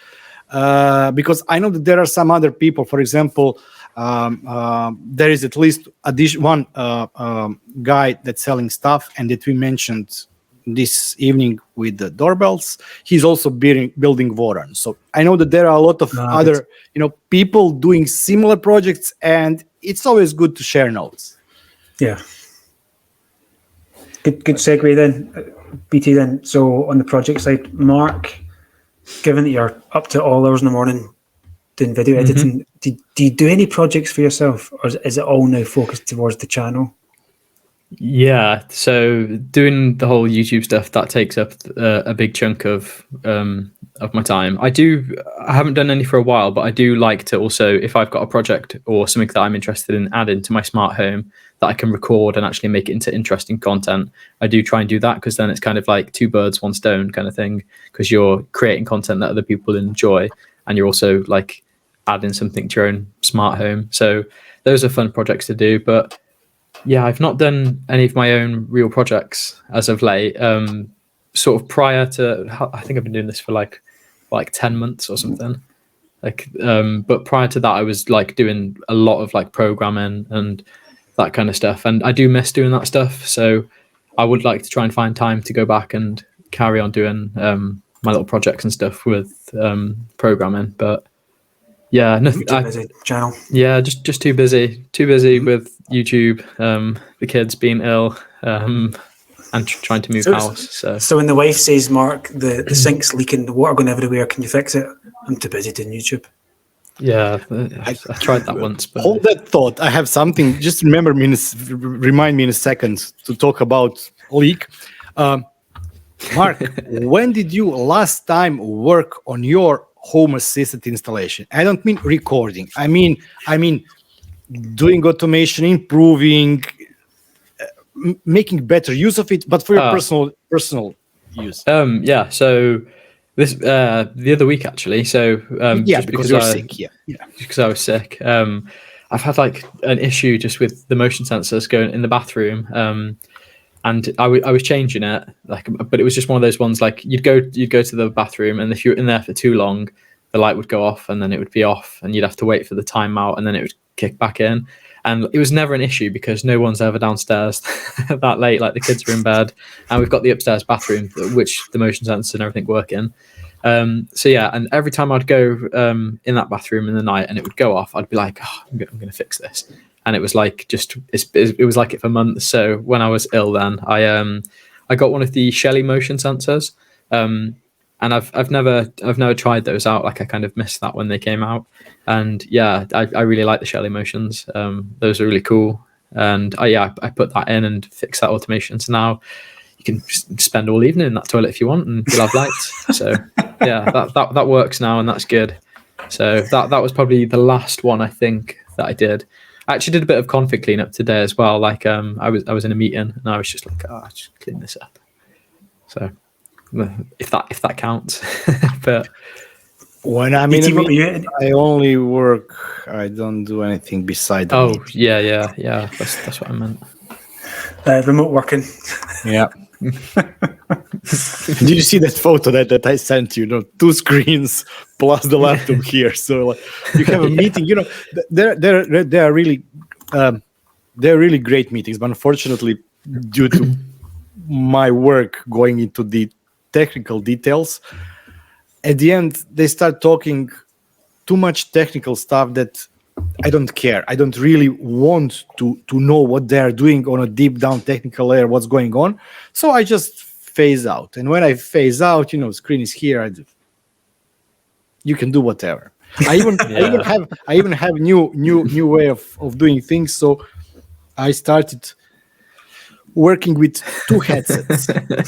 Because I know that there are some other people, for example, there is at least one guy that's selling stuff, and that we mentioned this evening with the doorbells. He's also building Voron. So I know that there are a lot of other people doing similar projects, and it's always good to share notes. Yeah. Good segue then, BT then. So on the project side, Mark, given that you're up to all hours in the morning doing video editing, do you do any projects for yourself, or is it all now focused towards the channel? Yeah, so doing the whole YouTube stuff, that takes up a big chunk of my time. I haven't done any for a while, but I do like to also, if I've got a project or something that I'm interested in adding to my smart home that I can record and actually make it into interesting content, I do try and do that, because then it's kind of like two birds, one stone kind of thing, because you're creating content that other people enjoy, and you're also like adding something to your own smart home. So those are fun projects to do. But yeah, I've not done any of my own real projects as of late. Sort of prior to, I think I've been doing this for like 10 months or something. But prior to that, I was like doing a lot of like programming and that kind of stuff. And I do miss doing that stuff. So I would like to try and find time to go back and carry on doing my little projects and stuff with programming. But yeah, nothing. Too busy channel. Yeah, just too busy. Too busy with YouTube, the kids being ill, and trying to move house. So when the wife says, "Mark, the sink's leaking, the water going everywhere, can you fix it?" I'm too busy doing YouTube. Yeah, I tried that once. But hold that thought. I have something. Just remind me in a second to talk about leak. Mark, when did you last time work on your Home Assistant installation? I don't mean recording. I mean doing automation, improving, making better use of it, but for your personal use. Yeah. So this the other week actually. So just because you're sick. Yeah. Because I was sick. I've had like an issue just with the motion sensors going in the bathroom. And I was changing it, but it was just one of those ones like you'd go to the bathroom, and if you're in there for too long, the light would go off, and then it would be off, and you'd have to wait for the timeout, and then it would kick back in. And it was never an issue because no one's ever downstairs that late, like the kids are in bed, and we've got the upstairs bathroom, which the motion sensors and everything work in. So yeah, and every time I'd go in that bathroom in the night and it would go off, I'd be like, oh, I'm going to fix this. And it was like it was like it for months. So when I was ill, then I got one of the Shelly motion sensors, and I've never tried those out. Like I kind of missed that when they came out, and yeah, I really like the Shelly motions. Those are really cool, and I put that in and fixed that automation. So now you can spend all evening in that toilet if you want, and you'll have lights. So yeah, that works now, and that's good. So that was probably the last one I think that I did. I actually did a bit of config cleanup today as well. Like I was in a meeting and I was just like, I'll just clean this up. So if that counts, but When I'm You in a team up with meeting, you? I only work. I don't do anything beside the oh meeting. yeah. That's what I meant. Remote working. Yeah. Did you see that photo that I sent you? You know, 2 screens plus the laptop here. So like, you have a meeting. You know, they're really they're really great meetings. But unfortunately, due to my work going into the technical details, at the end they start talking too much technical stuff that I don't care. I don't really want to know what they're doing on a deep down technical layer, what's going on. So I just phase out. And when I phase out, you know, screen is here. You can do whatever. I even have new way of doing things. So I started working with 2 headsets.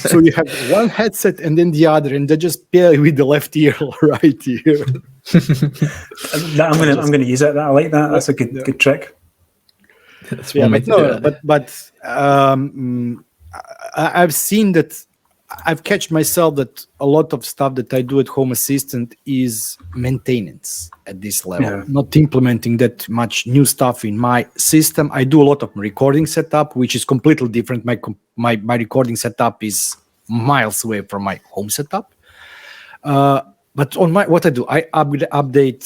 So you have one headset and then the other, and they just play with the left ear or right ear. I'm gonna use it. I like that. That's a good trick. That's one way to do it. But I've seen that. I've catch myself that a lot of stuff that I do at Home Assistant is maintenance at this level, Yeah. not implementing that much new stuff in my system. I do a lot of recording setup, which is completely different. My recording setup is miles away from my home setup. But on what I do, I upgrade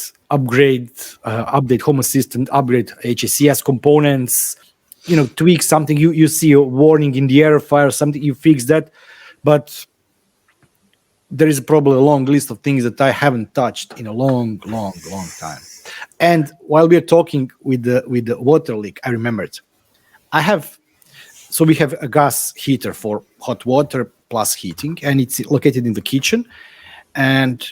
Home Assistant, upgrade HACS components, you know, tweak something. You see a warning in the error file, something, you fix that. But there is probably a long list of things that I haven't touched in a long time. And while we are talking with the water leak, I remembered we have a gas heater for hot water plus heating, and it's located in the kitchen. And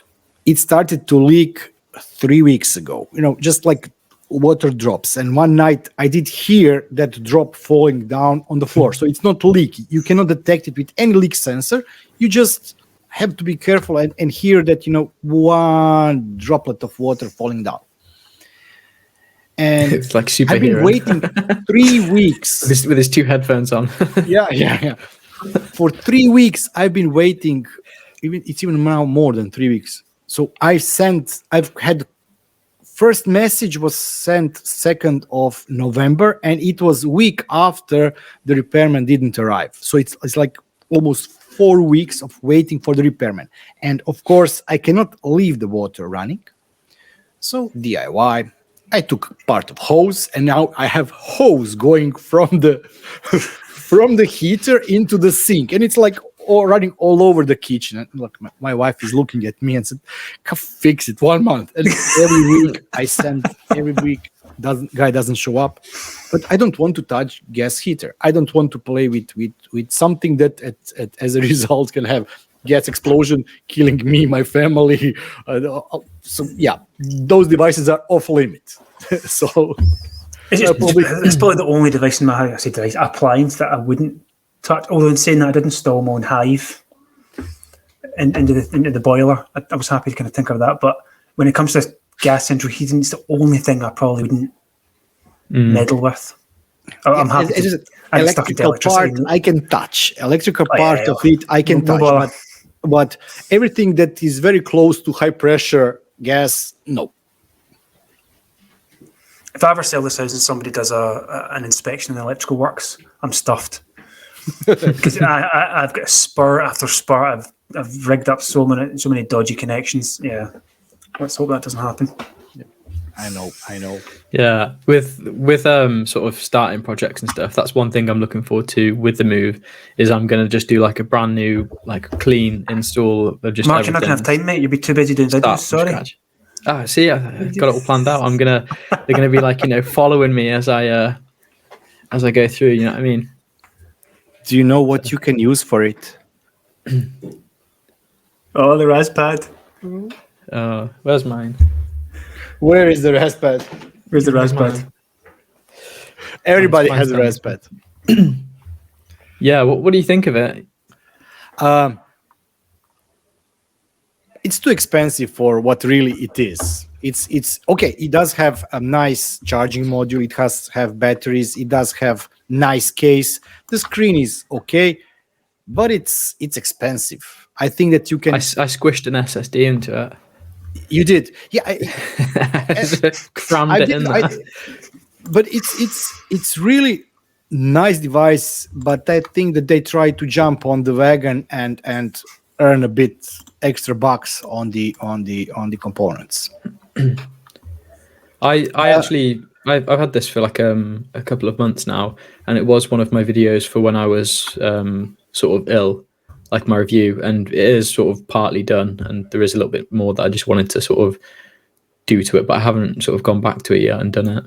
it started to leak 3 weeks ago, you know, just like water drops. And one night I did hear that drop falling down on the floor. So it's not leaky. You cannot detect it with any leak sensor. You just have to be careful and hear that, you know, one droplet of water falling down. And It's like superhero. I've been waiting 3 weeks. with his 2 headphones on. Yeah. For 3 weeks, I've been waiting. It's even now more than 3 weeks. So I've had first message was sent 2nd of November, and it was a week after the repairman didn't arrive. So it's like almost 4 weeks of waiting for the repairman. And of course, I cannot leave the water running. So DIY, I took part of hose, and now I have hose going from the heater into the sink, and it's like running all over the kitchen. And look, my wife is looking at me and said, "Fix it 1 month." And every week guy doesn't show up. But I don't want to touch gas heater. I don't want to play with something that as a result can have gas explosion, killing me, my family. So yeah, those devices are off limit. So It's probably the only device in my house, I say device, appliance that I wouldn't touch. Although in saying that, I did install my own Hive into the boiler. I was happy to kind of think of that. But when it comes to gas central heating, it's the only thing I probably wouldn't meddle with. I'm happy to. Electrical part I can touch. Electrical part of it I can touch. But everything that is very close to high pressure gas, no. If I ever sell this house and somebody does an inspection in the electrical works, I'm stuffed. Because I've got spur after spur. I've rigged up so many dodgy connections. Yeah, let's hope that doesn't happen. I know. Yeah, with sort of starting projects and stuff, that's one thing I'm looking forward to with the move. Is I'm going to just do like a brand new, like clean install of just. Mark, you're not going to have time, mate. You'll be too busy doing videos. Sorry. See, I got it all planned out. They're gonna be like, following me as I go through. You know what I mean? Do you know what you can use for it? Oh, the Raspad. Where's mine? Where is the Raspad? Where's the Raspad? Everybody has a Raspad. Yeah. What do you think of it? It's too expensive for what really it is. It's okay. It does have a nice charging module. It has batteries. It does have nice case. The screen is okay. but it's expensive. I think that you can. I squished an SSD into it. You did, yeah. Crammed I it did, in there. but it's really nice device. But I think that they try to jump on the wagon and earn a bit extra bucks on the components. I actually I've had this for like a couple of months now, and it was one of my videos for when I was sort of ill, like my review, and it is sort of partly done, and there is a little bit more that I just wanted to sort of do to it, but I haven't sort of gone back to it yet and done it.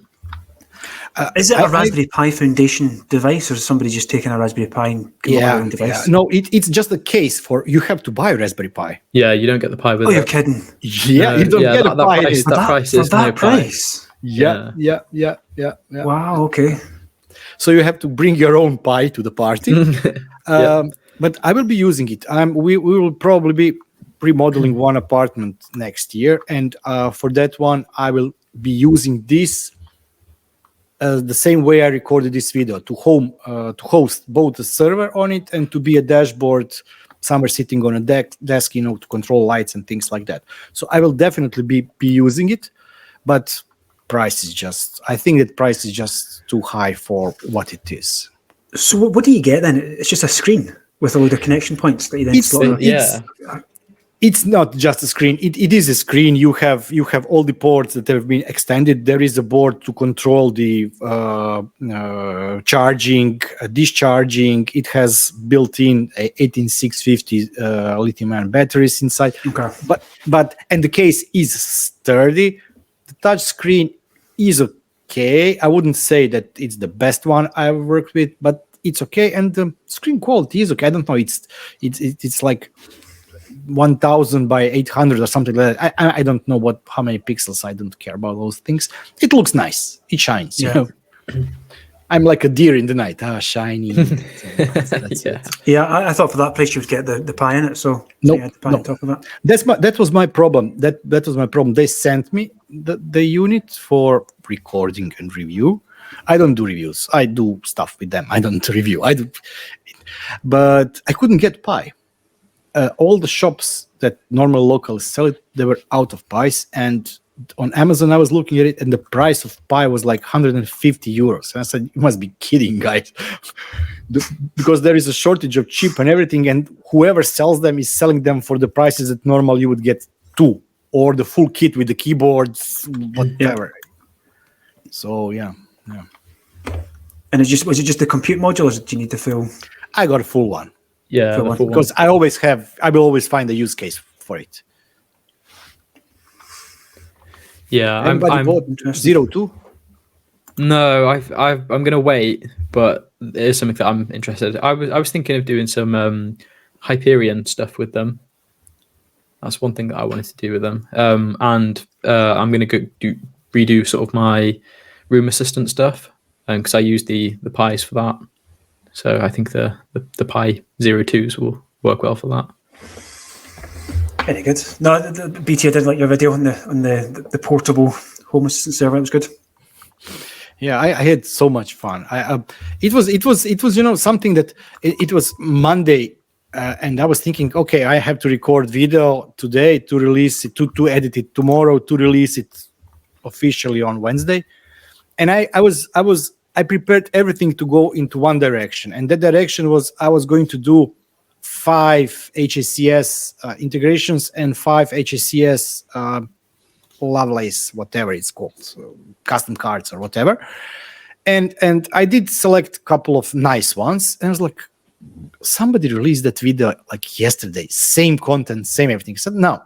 Is it a Raspberry Pi Foundation device, or is somebody just taking a Raspberry Pi and giving their own device? Yeah. No, it's just a case for you have to buy a Raspberry Pi. Yeah, you don't get the Pi with it. Oh, you're kidding. Yeah, you don't get a Pi. That price is for no that price. Yeah. Wow. Okay. So you have to bring your own Pi to the party. But I will be using it. We will probably be remodeling one apartment next year, and for that one, I will be using this the same way I recorded this video to host both a server on it and to be a dashboard somewhere sitting on a desk, to control lights and things like that. So I will definitely be using it, but I think that price is just too high for what it is. So what do you get then? It's just a screen with a load of connection points that you then slot in. It's not just a screen. It is a screen. You have all the ports that have been extended. There is a board to control the charging, discharging. It has built-in 18650 lithium-ion batteries inside. Okay. But the case is sturdy. The touch screen is okay. I wouldn't say that it's the best one I've worked with, but it's okay. And the screen quality is okay. I don't know. It's like 1000 by 800 or something like that. I don't know how many pixels. I don't care about those things. It looks nice. It shines. Yeah. I'm like a deer in the night. Shiny. That's it. Yeah, I thought for that price you would get the Pi in it. So Nope, you had the Pi on top of that. That was my problem. That was my problem. They sent me the unit for recording and review. I don't do reviews. I do stuff with them. I don't review. But I couldn't get Pi. All the shops that normal locals sell it, they were out of Pis. And on Amazon, I was looking at it, and the price of Pi was like 150 euros. And I said, you must be kidding, guys. Because there is a shortage of chip and everything, and whoever sells them is selling them for the prices that normal you would get two, or the full kit with the keyboards, whatever. Yeah. So, yeah. And was it just the compute module, or did you need the full? I got a full one. Yeah, because I will always find a use case for it. Yeah, Anybody bought 02? No, I'm gonna wait, but it is something that I'm interested in. I was thinking of doing some Hyperion stuff with them. That's one thing that I wanted to do with them. And I'm gonna redo sort of my room assistant stuff, because I use the Pis for that. So I think the Pi 02s will work well for that. Very good. No, the BT, I did like your video on the portable home assistant server. It was good. Yeah, I had so much fun. It was something that it was Monday, and I was thinking, okay, I have to record video today to release it, to edit it tomorrow, to release it officially on Wednesday, and I prepared everything to go into one direction, and that direction was I was going to do 5 HACS integrations and 5 HACS Lovelace, whatever it's called, so custom cards or whatever. And I did select a couple of nice ones, and I was like, somebody released that video like yesterday, same content, same everything. I said, no,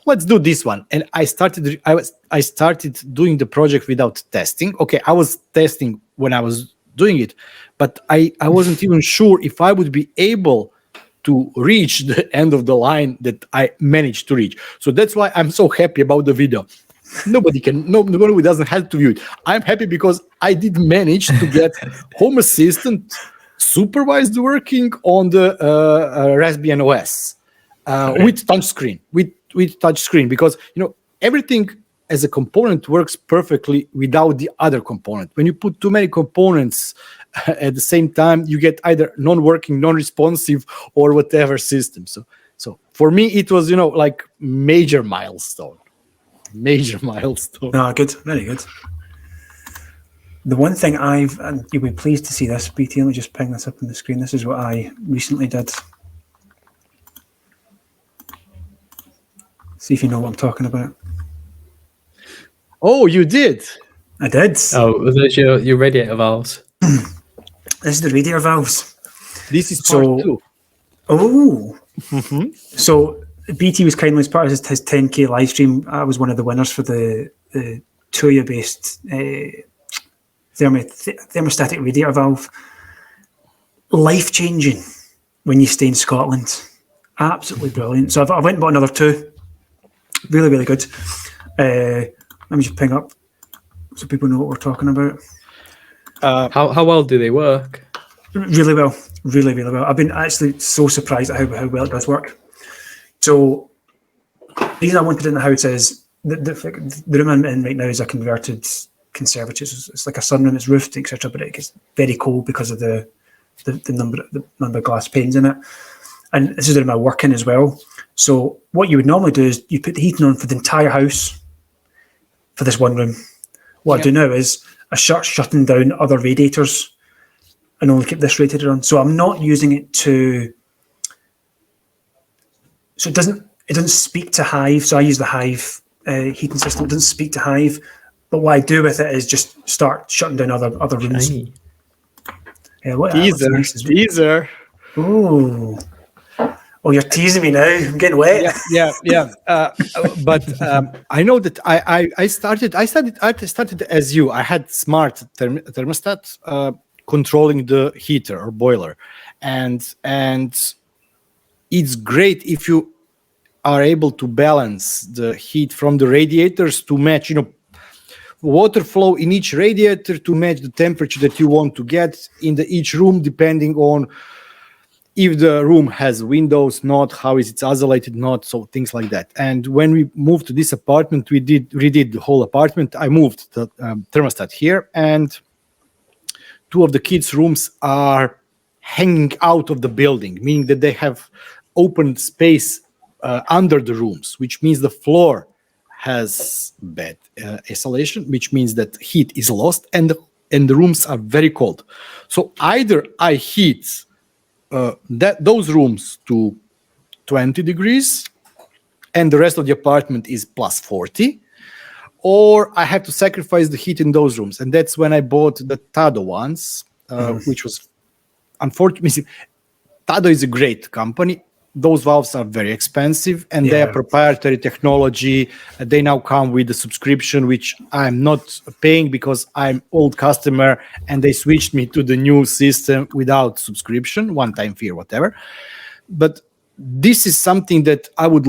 let's do this one. And I started doing the project without testing. Okay, I was testing when I was doing it, but I wasn't even sure if I would be able to reach the end of the line that I managed to reach. So that's why I'm so happy about the video. Nobody doesn't have to view it. I'm happy because I did manage to get Home Assistant supervised working on the Raspbian OS with touchscreen. With touchscreen, because everything as a component works perfectly without the other component. When you put too many components at the same time, you get either non-working, non-responsive, or whatever system. So for me, it was, like major milestone. No, good, very good. The one thing and you'll be pleased to see this, BT, let me just ping this up on the screen. This is what I recently did. See if you know what I'm talking about. Oh, you did? I did. Oh, were those your radiator valves? This is the radiator valves. This is part 2. Oh. Mm-hmm. So BT was kindly, as part of his 10K live stream, I was one of the winners for the Tuya-based thermostatic radiator valve. Life-changing when you stay in Scotland. Absolutely brilliant. So I went and bought another 2. Really, really good. Let me just ping up so people know what we're talking about. How well do they work? Really well. Really, really well. I've been actually so surprised at how well it does work. So the reason I wanted it in the house is the room I'm in right now is a converted conservatory. It's like a sunroom, it's roofed, etc. But it gets very cold because of the number of glass panes in it. And this is the room I work in as well. So what you would normally do is you put the heating on for the entire house for this one room. What I do now is I start shutting down other radiators and only keep this radiator on. So I'm not using it to. So it doesn't speak to Hive. So I use the Hive heating system. It doesn't speak to Hive, but what I do with it is just start shutting down other rooms. Shiny. Yeah, Teaser. Ooh. Oh, you're teasing me now. I'm getting wet. Yeah. But I know that I started as you. I had smart thermostat controlling the heater or boiler, and it's great if you are able to balance the heat from the radiators to match, water flow in each radiator to match the temperature that you want to get in each room, depending on if the room has windows, not, how is it isolated, not, so things like that. And when we moved to this apartment, we redid the whole apartment. I moved the thermostat here, and 2 of the kids' rooms are hanging out of the building, meaning that they have open space under the rooms, which means the floor has bad isolation, which means that heat is lost, and the rooms are very cold. So either I heat those rooms to 20 degrees and the rest of the apartment is plus 40, or I have to sacrifice the heat in those rooms. And that's when I bought the Tado ones, which was unfortunately, Tado is a great company. Those valves are very expensive, and they are proprietary technology. They now come with a subscription, which I'm not paying because I'm old customer, and they switched me to the new system without subscription, one-time fee or whatever. But this is something that I would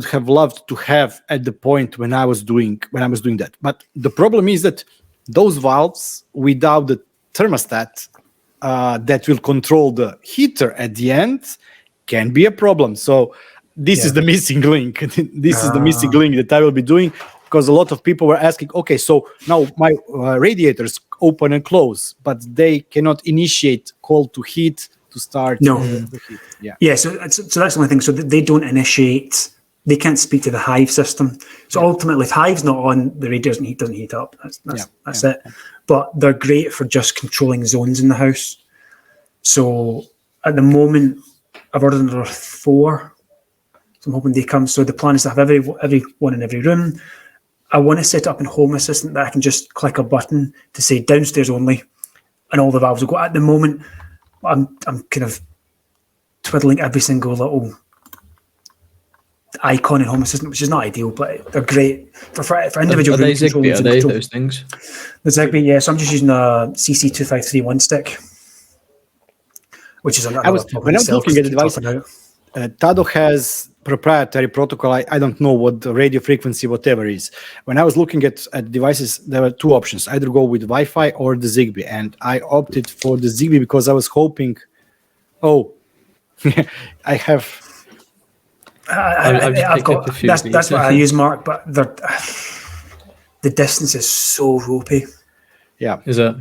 have loved to have at the point when I was doing that. But the problem is that those valves without the thermostat that will control the heater at the end can be a problem. So this is the missing link. This is the missing link that I will be doing, because a lot of people were asking, okay, so now my radiators open and close, but they cannot initiate cold to heat to start. No. The heat. Yeah. So that's the only thing. So they don't initiate. They can't speak to the Hive system. So ultimately, if Hive's not on, the radiator doesn't heat up. That's it. But they're great for just controlling zones in the house. So at the moment, I've ordered another 4. So I'm hoping they come. So the plan is to have everyone in every room. I want to set up in Home Assistant that I can just click a button to say downstairs only, and all the valves will go. At the moment, I'm kind of twiddling every single little icon in Home Assistant, which is not ideal, but they're great for individual Are they room Zigbee? controls. Are they those things? The Zigbee, yeah. So I'm just using a CC2531 stick, which is another. When I was looking at the device, Tado has proprietary protocol. I don't know what the radio frequency, whatever is. When I was looking at devices, there were 2 options: either go with Wi-Fi or the Zigbee, and I opted for the Zigbee because I was hoping, I have I've got a few. That's what I use, Mark. But the distance is so ropey. Yeah, Is it?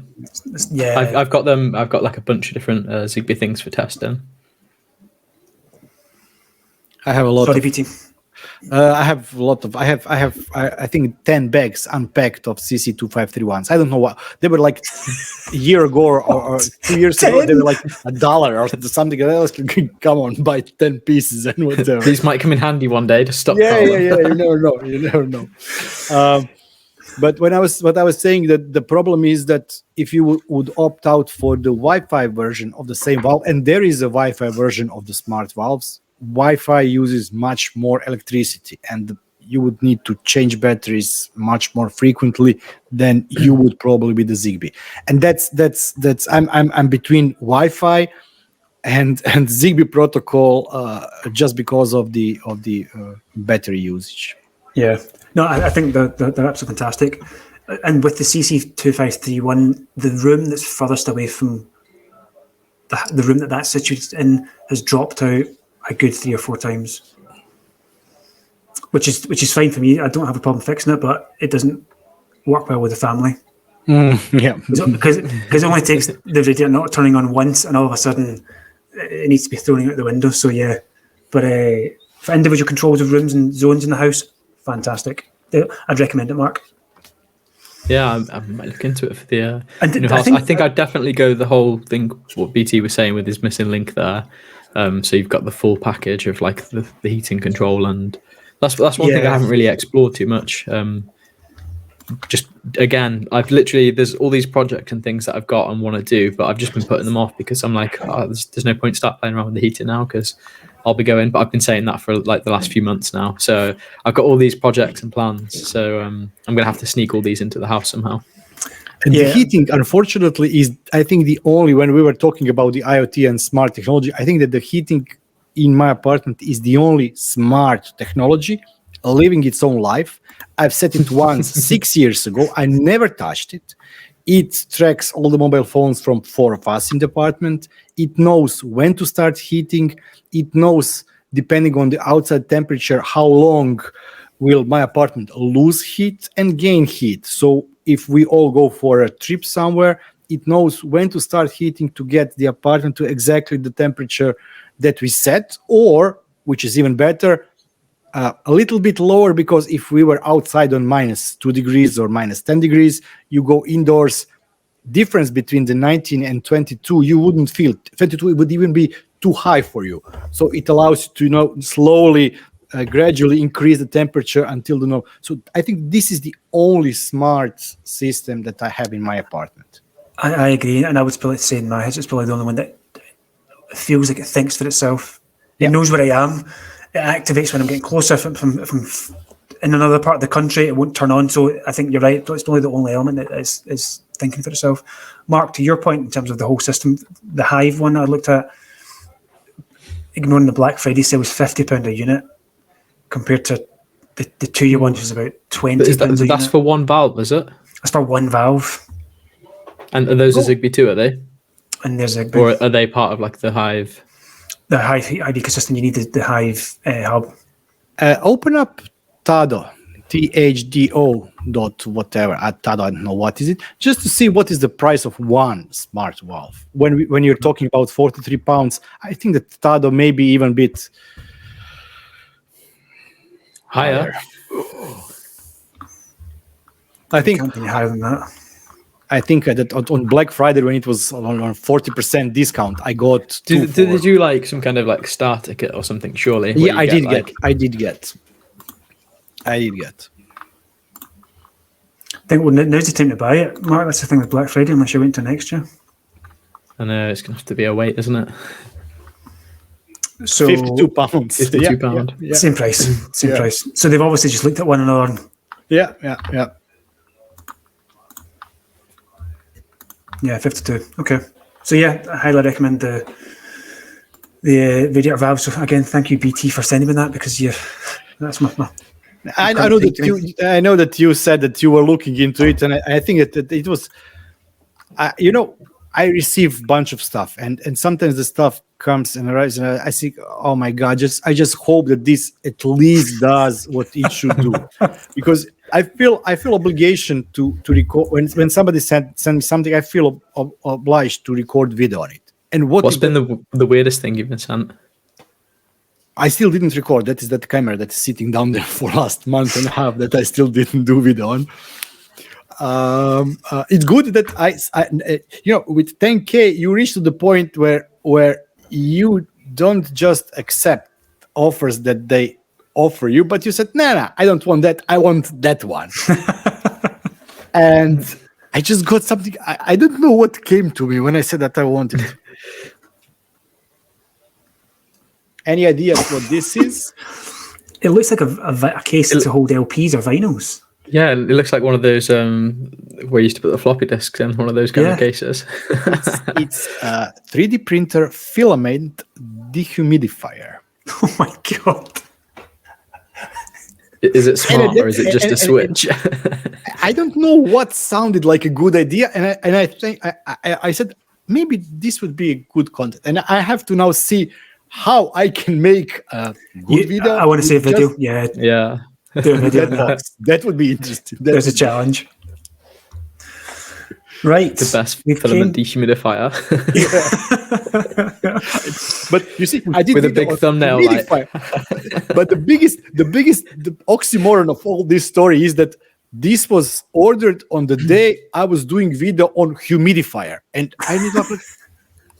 Yeah, I've got them. I've got like a bunch of different Zigbee things for testing. I have a lot. Sorry, of, BT. I have a lot of. I think 10 bags unpacked of CC2531s. I don't know what they were like a year ago or 2 years ago. They were like $1 or something else. Come on, buy 10 pieces and whatever. These might come in handy one day to stop. Yeah. You never know. But what I was saying that the problem is that if you would opt out for the Wi-Fi version of the same valve, and there is a Wi-Fi version of the smart valves, Wi-Fi uses much more electricity, and you would need to change batteries much more frequently than you would probably with the Zigbee. And that's I'm between Wi-Fi and Zigbee protocol just because of the battery usage. Yeah, no, I think they're absolutely fantastic. And with the CC2531, the room that's furthest away from the room that's situated in has dropped out a good 3 or 4 times, which is fine for me. I don't have a problem fixing it, but it doesn't work well with the family. Yeah, because it only takes the radiator not turning on once, and all of a sudden it needs to be thrown out the window. So yeah, but for individual controls of rooms and zones in the house, fantastic. I'd recommend it, Mark. Yeah, I might look into it for the And house. I think I'd definitely go the whole thing. What BT was saying with his missing link there. So you've got the full package of like the heating control, and that's one thing I haven't really explored too much. Just again, I've literally there's all these projects and things that I've got and want to do, but I've just been putting them off because I'm like, there's no point start playing around with the heater now because I'll be going. But I've been saying that for like the last few months now. So I've got all these projects and plans. So I'm gonna have to sneak all these into the house somehow. And the heating, unfortunately, is I think the only when we were talking about the IoT and smart technology, I think that the heating in my apartment is the only smart technology living its own life. I've set it once 6 years ago. I never touched it. It tracks all the mobile phones from 4 of us in the apartment. It knows when to start heating. It knows, depending on the outside temperature, how long will my apartment lose heat and gain heat. So if we all go for a trip somewhere, it knows when to start heating to get the apartment to exactly the temperature that we set, or, which is even better, a little bit lower, because if we were outside on -2 degrees or -10 degrees, you go indoors, difference between the 19 and 22, you wouldn't feel. 22 would even be too high for you. So it allows you to, slowly, gradually increase the temperature until So I think this is the only smart system that I have in my apartment. I agree, and I would probably say in my house, it's probably the only one that feels like it thinks for itself. It knows where I am. It activates when I'm getting closer. If I'm in another part of the country, it won't turn on. So I think you're right. It's probably the only element that is thinking for itself. Mark, to your point in terms of the whole system, the Hive one I looked at, ignoring the Black Friday sale, was £50 a unit compared to the 2-year one, which is about £20 a unit. That's for one valve, is it? That's for one valve. And those are Zigbee too, are they? And there's Zigbee. Or are they part of like the Hive? The Hive ecosystem, you need the Hive hub. Open up Tado, THDO dot whatever at Tado. I don't know what is it, just to see what is the price of one smart valve. When you're talking about £43, I think that Tado may be even a bit higher. I think Can't be higher than that. I think that on Black Friday, when it was on 40% discount, I got. Did you like some kind of like starter kit or something? Surely. Yeah, I did get. I did get. I think now's the time to buy it, Mark. That's the thing with Black Friday, unless you wait until next year. I know it's gonna have to be a wait, isn't it? So £52. £52. Yeah. Same price. Same price. So they've obviously just looked at one another. Yeah. Yeah, 52. Okay. So yeah, I highly recommend the radiator valve. So again, thank you, BT, for sending me that, because that's my I know that you said that you were looking into it, and I think that it was, I receive a bunch of stuff, and sometimes the stuff comes and arrives, and I think, oh my God, I just hope that this at least does what it should do, because I feel obligation to record when somebody send me something. I feel obliged to record video on it. And what's been the weirdest thing you've been sent? I still didn't record. That is that camera that's sitting down there for last month and a half that I still didn't do video on. It's good that I with 10K you reach to the point where you don't just accept offers that they offer you, but you said, nah, I don't want that. I want that one. And I just got something. I don't know what came to me when I said that I wanted it. Any ideas what this is? It looks like a case to hold LPs or vinyls. Yeah, it looks like one of those where you used to put the floppy disks in, one of those kind of cases. It's a 3D printer filament dehumidifier. Oh my God. Is it smart or is it just a switch? I don't know what sounded like a good idea, and I think I said maybe this would be a good content, and I have to now see how I can make a good video. I want to see a video. Yeah. Do a video. That would be interesting. There's a challenge. Right. The best filament dehumidifier. But you see, I did with a big thumbnail. But the oxymoron of all this story is that this was ordered on the day I was doing video on humidifier, and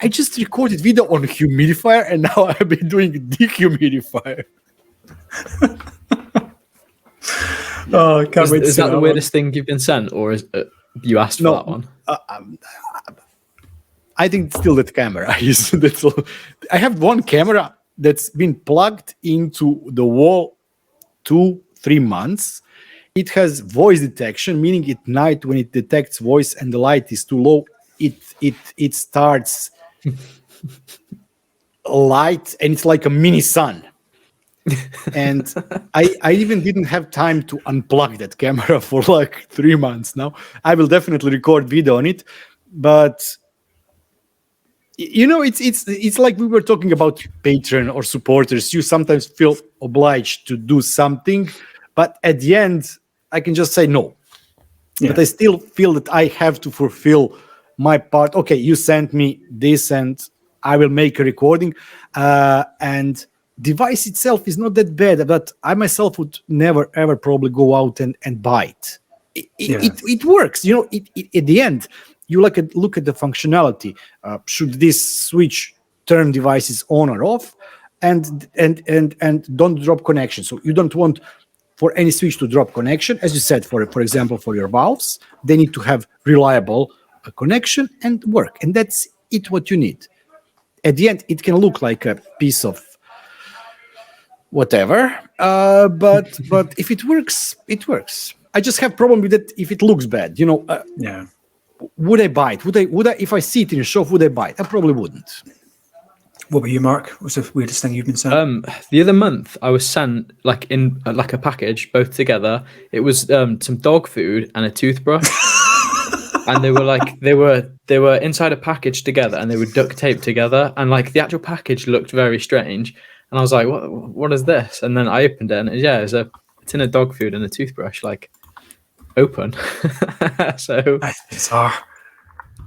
I just recorded video on humidifier, and now I've been doing dehumidifier. Oh, I can't wait. Is that the weirdest thing you've been sent, or is you asked for that one? I think it's still that camera. I have one camera that's been plugged into the wall 2-3 months. It has voice detection, meaning at night when it detects voice and the light is too low, it starts light, and it's like a mini sun. And I even didn't have time to unplug that camera for like 3 months now. I will definitely record video on it, but it's like we were talking about Patreon or supporters. You sometimes feel obliged to do something, but at the end I can just say no. Yeah. But I still feel that I have to fulfill my part. Okay, you sent me this and I will make a recording, and device itself is not that bad, but I myself would never ever probably go out and buy it. It works, at the end you look at the functionality. Should this switch turn devices on or off, and don't drop connection. So you don't want for any switch to drop connection. As you said, for example, for your valves, they need to have reliable connection and work, and that's it what you need. At the end it can look like a piece of whatever, but if it works, it works. I just have problem with it if it looks bad. Would I buy it? Would I if I see it in a shop, would I buy it? I probably wouldn't. What about you, Mark? What's the weirdest thing you've been sent? The other month I was sent in a package, both together. It was some dog food and a toothbrush. And they were inside a package together, and they were duct taped together, and the actual package looked very strange. And I was like, what is this? And then I opened it, and it's a tin of dog food and a toothbrush, open. So that's bizarre.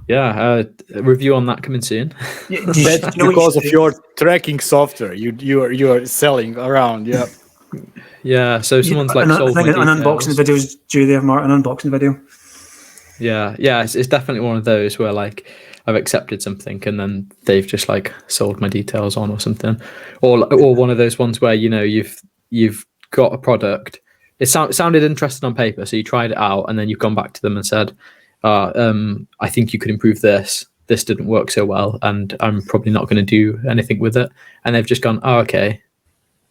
Yeah, a review on that coming soon. That's because of your tracking software you are selling around. Yeah. Yeah. So someone's sold an unboxing video is due there, Mark. An unboxing video. Yeah. It's definitely one of those where I've accepted something and then they've just sold my details on or something, or one of those ones where you've got a product. It sounded interesting on paper, so you tried it out and then you've gone back to them and said, I think you could improve this. This didn't work so well, and I'm probably not going to do anything with it. And they've just gone, oh, okay,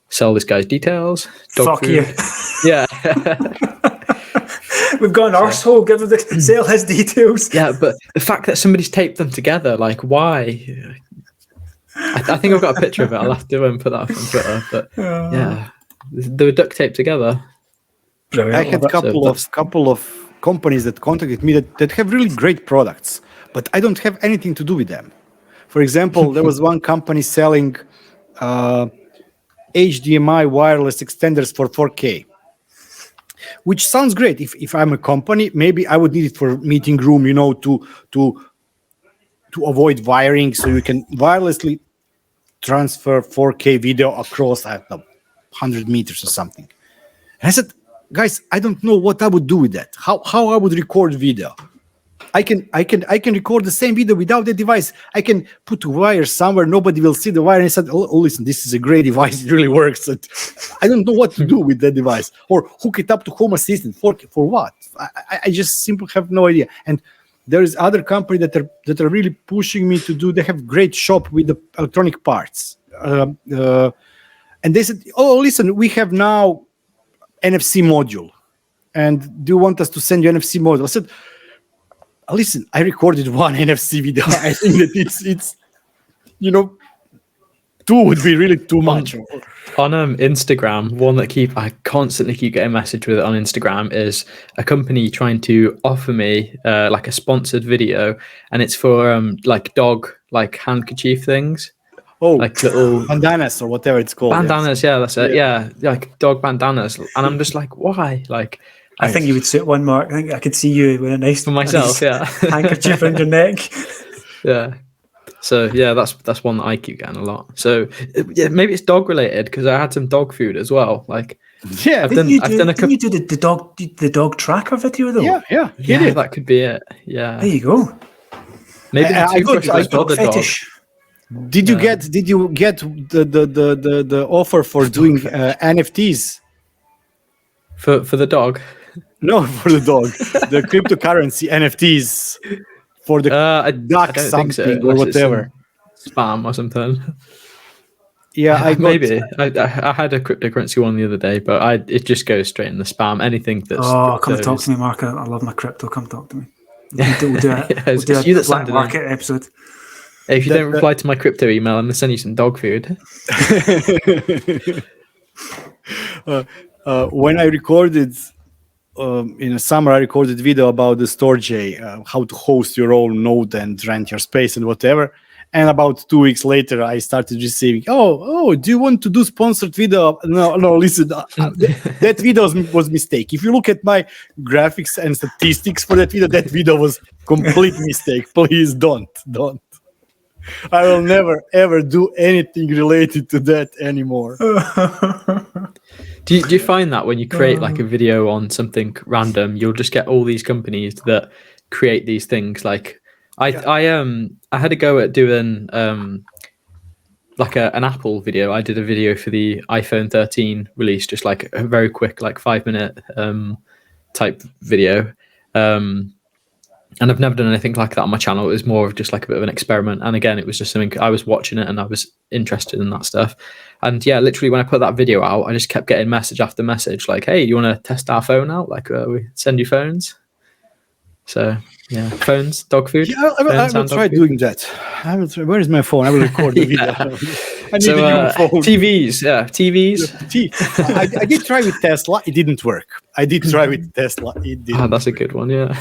sell this guy's details. Fuck food. You. Yeah. We've got an arsehole, give him the sale his details. Yeah, but the fact that somebody's taped them together, why? I think I've got a picture of it. I'll have to put that up on Twitter. But yeah, they were duct taped together. Brilliant. I had a couple of companies that contacted me that have really great products, but I don't have anything to do with them. For example, there was one company selling HDMI wireless extenders for 4K, which sounds great. If I'm a company, maybe I would need it for meeting room, to avoid wiring, so you can wirelessly transfer 4K video across, I don't know, 100 meters or something. And I said, guys, I don't know what I would do with that. How I would record video. I can record the same video without the device. I can put a wire somewhere, nobody will see the wire. And I said, oh, listen, this is a great device. It really works. And I don't know what to do with that device, or hook it up to Home Assistant for what? I just simply have no idea. And there is other company that are really pushing me to do. They have great shop with the electronic parts, and they said, oh, listen, we have now NFC module, and do you want us to send you NFC module? I said, listen, I recorded one NFC video. I think that it's two would be really too much. On Instagram, one that I constantly keep getting messaged with on Instagram is a company trying to offer me like a sponsored video, and it's for like dog like handkerchief things. Oh, like little bandanas or whatever it's called. Bandanas, yeah, that's it. Yeah, like dog bandanas. And I'm just like, why? Like, I think you would suit one, Mark. I think I could see you with a nice for myself, yeah, handkerchief around your neck. Yeah. So yeah, that's one that I keep getting a lot. So yeah, maybe it's dog related because I had some dog food as well. Like, yeah, I've done a couple. You do the dog tracker video though? Yeah, that could be it. Yeah, there you go. Maybe I got the fetish. Did you get the offer for doing NFTs for the dog? No, for the dog, the cryptocurrency NFTs for the duck something so, or whatever, spam or something. Yeah, I got, maybe I had a cryptocurrency one the other day, but it just goes straight in the spam. Anything that's come talk to me, Mark. I love my crypto. Come talk to me. We'll do a black market episode. If you don't reply to my crypto email, I'm going to send you some dog food. When I recorded, in the summer, I recorded video about the storage, how to host your own node and rent your space and whatever. And about 2 weeks later, I started receiving, oh, do you want to do sponsored video? No, listen, that video was mistake. If you look at my graphics and statistics for that video was complete mistake. Please don't. I will never, ever do anything related to that anymore. Do you find that when you create like a video on something random, you'll just get all these companies that create these things? Like I had a go at doing like an Apple video. I did a video for the iPhone 13 release, just like a very quick, like 5-minute type video. And I've never done anything like that on my channel. It was more of just like a bit of an experiment. And again, it was just something I was watching it and I was interested in that stuff. And yeah, literally when I put that video out, I just kept getting message after message like, hey, you want to test our phone out? Like we send you phones. So yeah, phones, dog food. Yeah, I will try doing that. Where is my phone? I will record the video. I need a new phone. TVs, yeah, TVs. I did try with Tesla. It didn't work. I did try with Tesla. It didn't. That's a good one, yeah.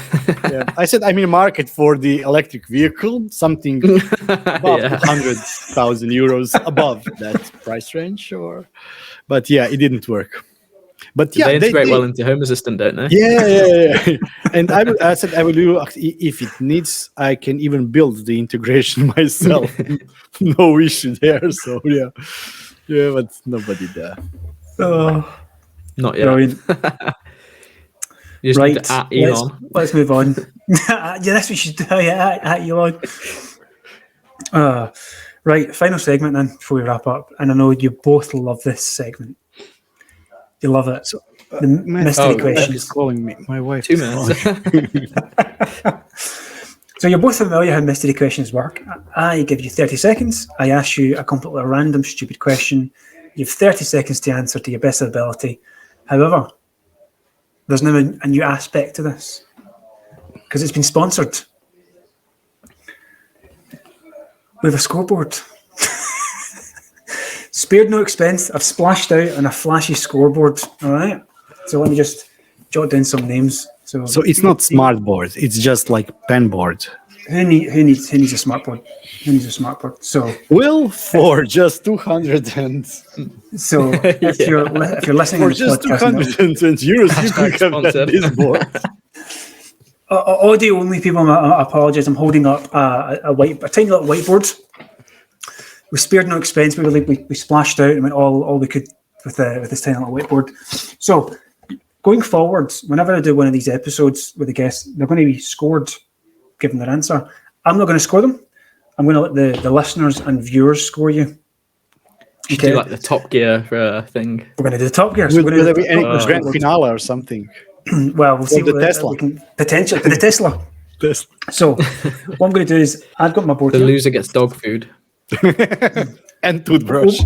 I said I'm in market for the electric vehicle, something above 100,000 euros above that price range, but yeah, it didn't work. But yeah, they integrate well into Home Assistant, don't they? Yeah. And I said I will do, if it needs, I can even build the integration myself. No issue there. So yeah, but nobody there. Not yet. You just right, need to at Elon. Let's move on. Yeah, that's what you should do. Yeah, at Elon. Right, final segment then before we wrap up. And I know you both love this segment. You love it. So, the mystery questions. Is calling me. My wife. 2 minutes. So you're both familiar how mystery questions work. I give you 30 seconds. I ask you a completely random, stupid question. You have 30 seconds to answer to your best ability. However, there's now a new aspect to this because it's been sponsored. We have a scoreboard. Spared no expense. I've splashed out on a flashy scoreboard. All right. So let me just jot down some names. So it's not smart board. It's just like pen board. Who needs a smart board? Who needs a smart board? So Will for just 200 and so if you're listening for to the just podcast, 210 euros, you could have sponsored. this board. audio only people, I apologize. I'm holding up a tiny little whiteboard. We spared no expense. We splashed out and went all we could with this tiny little whiteboard. So going forward, whenever I do one of these episodes with a guest, they're going to be scored given their answer. I'm not going to score them. I'm going to let the listeners and viewers score you. You do like the Top Gear thing. We're going to do the Top Gear. Will there be any grand finale or something? Well, we'll see the what Tesla. we can potentially the Tesla. So what I'm going to do is I've got my board The here. loser gets dog food. And toothbrush.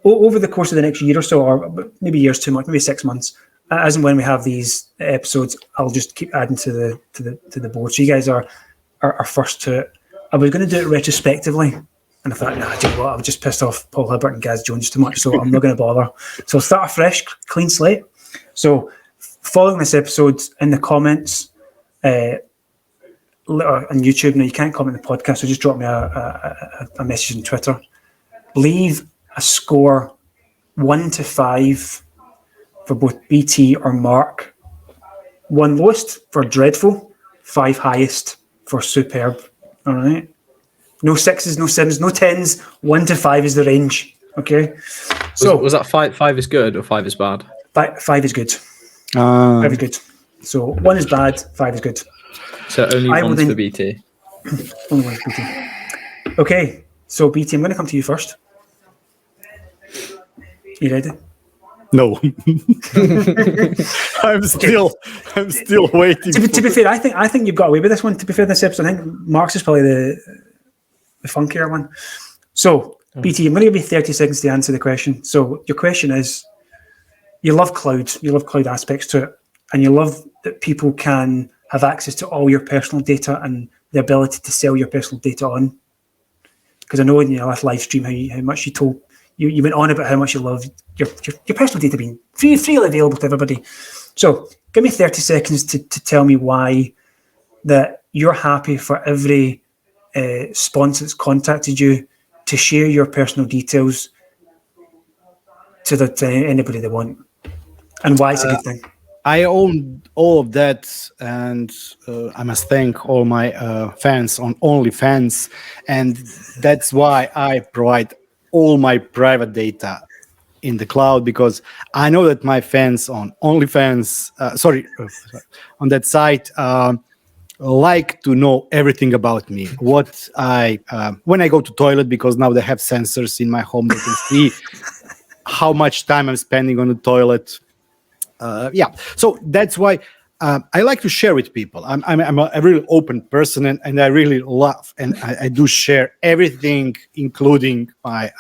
Over the course of the next year or so, or maybe years too much, maybe 6 months, as and when we have these episodes, I'll just keep adding to the board. So you guys are first to it. I was going to do it retrospectively, and I thought, nah, do you know what? I've just pissed off Paul Hibbert and Gaz Jones too much, so I'm not going to bother. So I'll start a fresh, clean slate. So following this episode, in the comments on YouTube, now you can't comment on the podcast, so just drop me a message on Twitter. Leave a score 1 to 5 for both BT or Mark. 1 lowest for dreadful, 5 highest for superb. All right. No 6s, no 7s, no 10s. 1 to 5 is the range. Okay. So was that 5 is good or 5 is bad? 5 is good. 5 is good. So 1 is bad, 5 is good. So only one's for BT. Only 1 for BT. Okay. So BT, I'm going to come to you first. You ready? No. I'm still waiting. To be fair, I think you've got away with this one. To be fair, this episode, I think Mark's is probably the funkier one. So, BT, I'm going to give you 30 seconds to answer the question. So, your question is: you love cloud aspects to it, and you love that people can have access to all your personal data and the ability to sell your personal data on. Because I know in your last live stream how much you told. You went on about how much you love your personal data being freely available to everybody. So give me 30 seconds to tell me why that you're happy for every sponsor that's contacted you to share your personal details to anybody they want, and why it's a good thing. I own all of that, and I must thank all my fans on OnlyFans, and that's why I provide all my private data in the cloud, because I know that my fans on OnlyFans, on that site, like to know everything about me. What I when I go to toilet, because now they have sensors in my home, they can see how much time I'm spending on the toilet. So that's why I like to share with people. I'm a really open person, and I really love, and I do share everything, including my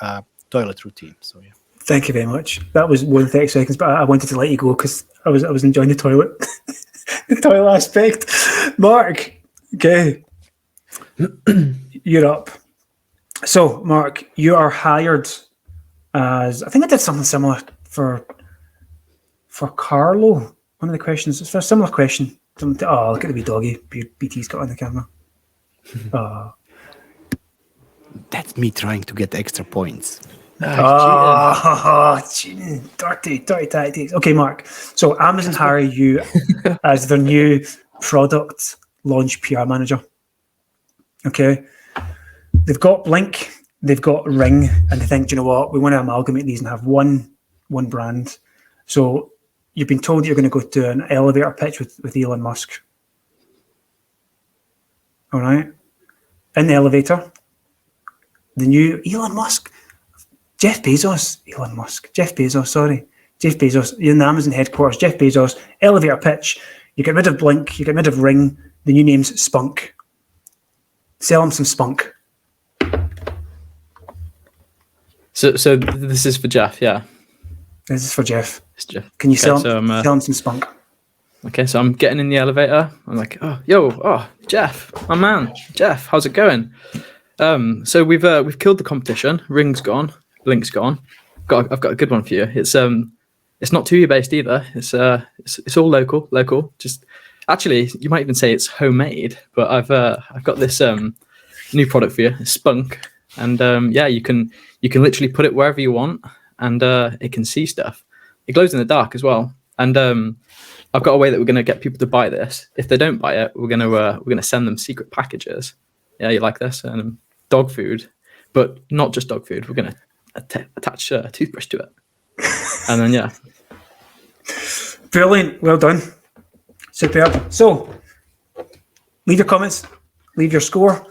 toilet routine. So yeah. Thank you very much. That was more than 30 seconds, but I wanted to let you go because I was enjoying the toilet, the toilet aspect. Mark, okay, you're up. So, Mark, you are hired as, I think I did something similar for Carlo. One of the questions, it's for a similar question. Oh, look at the wee doggy BT's got on the camera. That's me trying to get extra points. Cheating. Dirty tactics. Okay, Mark. So Amazon hire you as their new product launch PR manager. Okay. They've got Blink, they've got Ring, and they think, do you know what? We want to amalgamate these and have one brand. So you've been told that you're going to go to an elevator pitch with Elon Musk. All right. In the elevator, the new Elon Musk, Jeff Bezos, you're in the Amazon headquarters, Jeff Bezos, elevator pitch. You get rid of Blink, you get rid of Ring, the new name's Spunk. Sell him some spunk. So this is for Jeff, yeah. This is for Jeff. It's Jeff. Can you sell him some spunk? Okay, so I'm getting in the elevator. I'm like, Jeff, my man, Jeff, how's it going? So we've killed the competition. Ring's gone, Blink's gone. I've got a good one for you. It's not Tuya based either. It's all local. Actually, you might even say it's homemade. But I've got this new product for you, Spunk, and yeah, you can literally put it wherever you want, and it can see stuff. It glows in the dark as well, and I've got a way that we're going to get people to buy this. If they don't buy it, we're gonna send them secret packages. Yeah, you like this? Dog food, but not just dog food. We're gonna attach a toothbrush to it, and then yeah. Brilliant. Well done. Superb. So, leave your comments. Leave your score.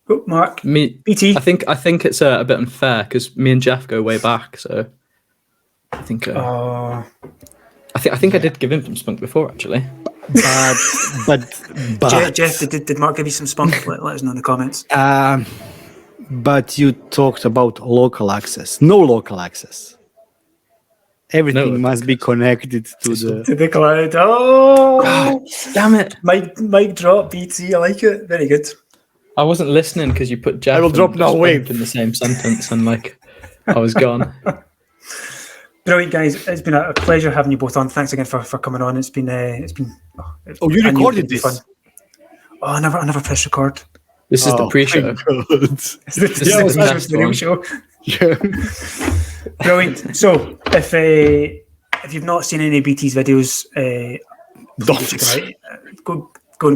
Oh, Mark. BT. I think it's a bit unfair because me and Jeff go way back. So, I think. I think I did give him some spunk before, actually. But Jeff, did Mark give you some spunk? Let us know in the comments. But you talked about local access. No local access. Everything must be connected to the cloud. Oh, damn it! Mic drop, BT. I like it. Very good. I wasn't listening because you put Jeff. I will drop now. Wait, in the same sentence, and I was gone. Brilliant, guys. It's been a pleasure having you both on. Thanks again for coming on. It's been. Oh, you recorded this? Fun. Oh, I never pressed record. This is the pre-show. This is the real show. Yeah. Brilliant. So, if you've not seen any of BT's videos,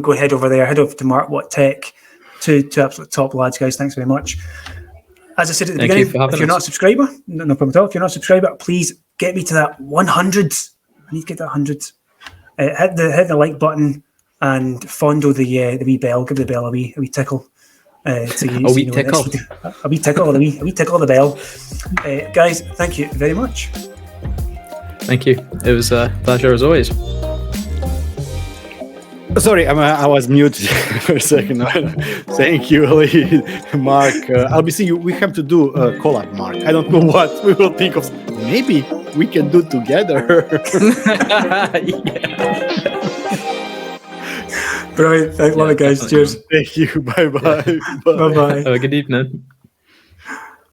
go head over there. Head over to Mark What Tech. Two absolute top lads, guys. Thanks very much. As I said at the beginning, if you're not a subscriber, no problem at all. If you're not a subscriber, please get me to that 100. I need to get that 100. Hit the like button and fondle the wee bell. Give the bell a wee tickle. A wee tickle of the bell. Guys, thank you very much. Thank you. It was a pleasure as always. Sorry, I was muted for a second. Thank you, Ali, Mark. I'll be seeing you. We have to do a collab, Mark. I don't know what we will think of. Maybe we can do together. Brilliant. Love it, guys. Cheers. Thank you. Bye-bye. Bye-bye. Have a good evening.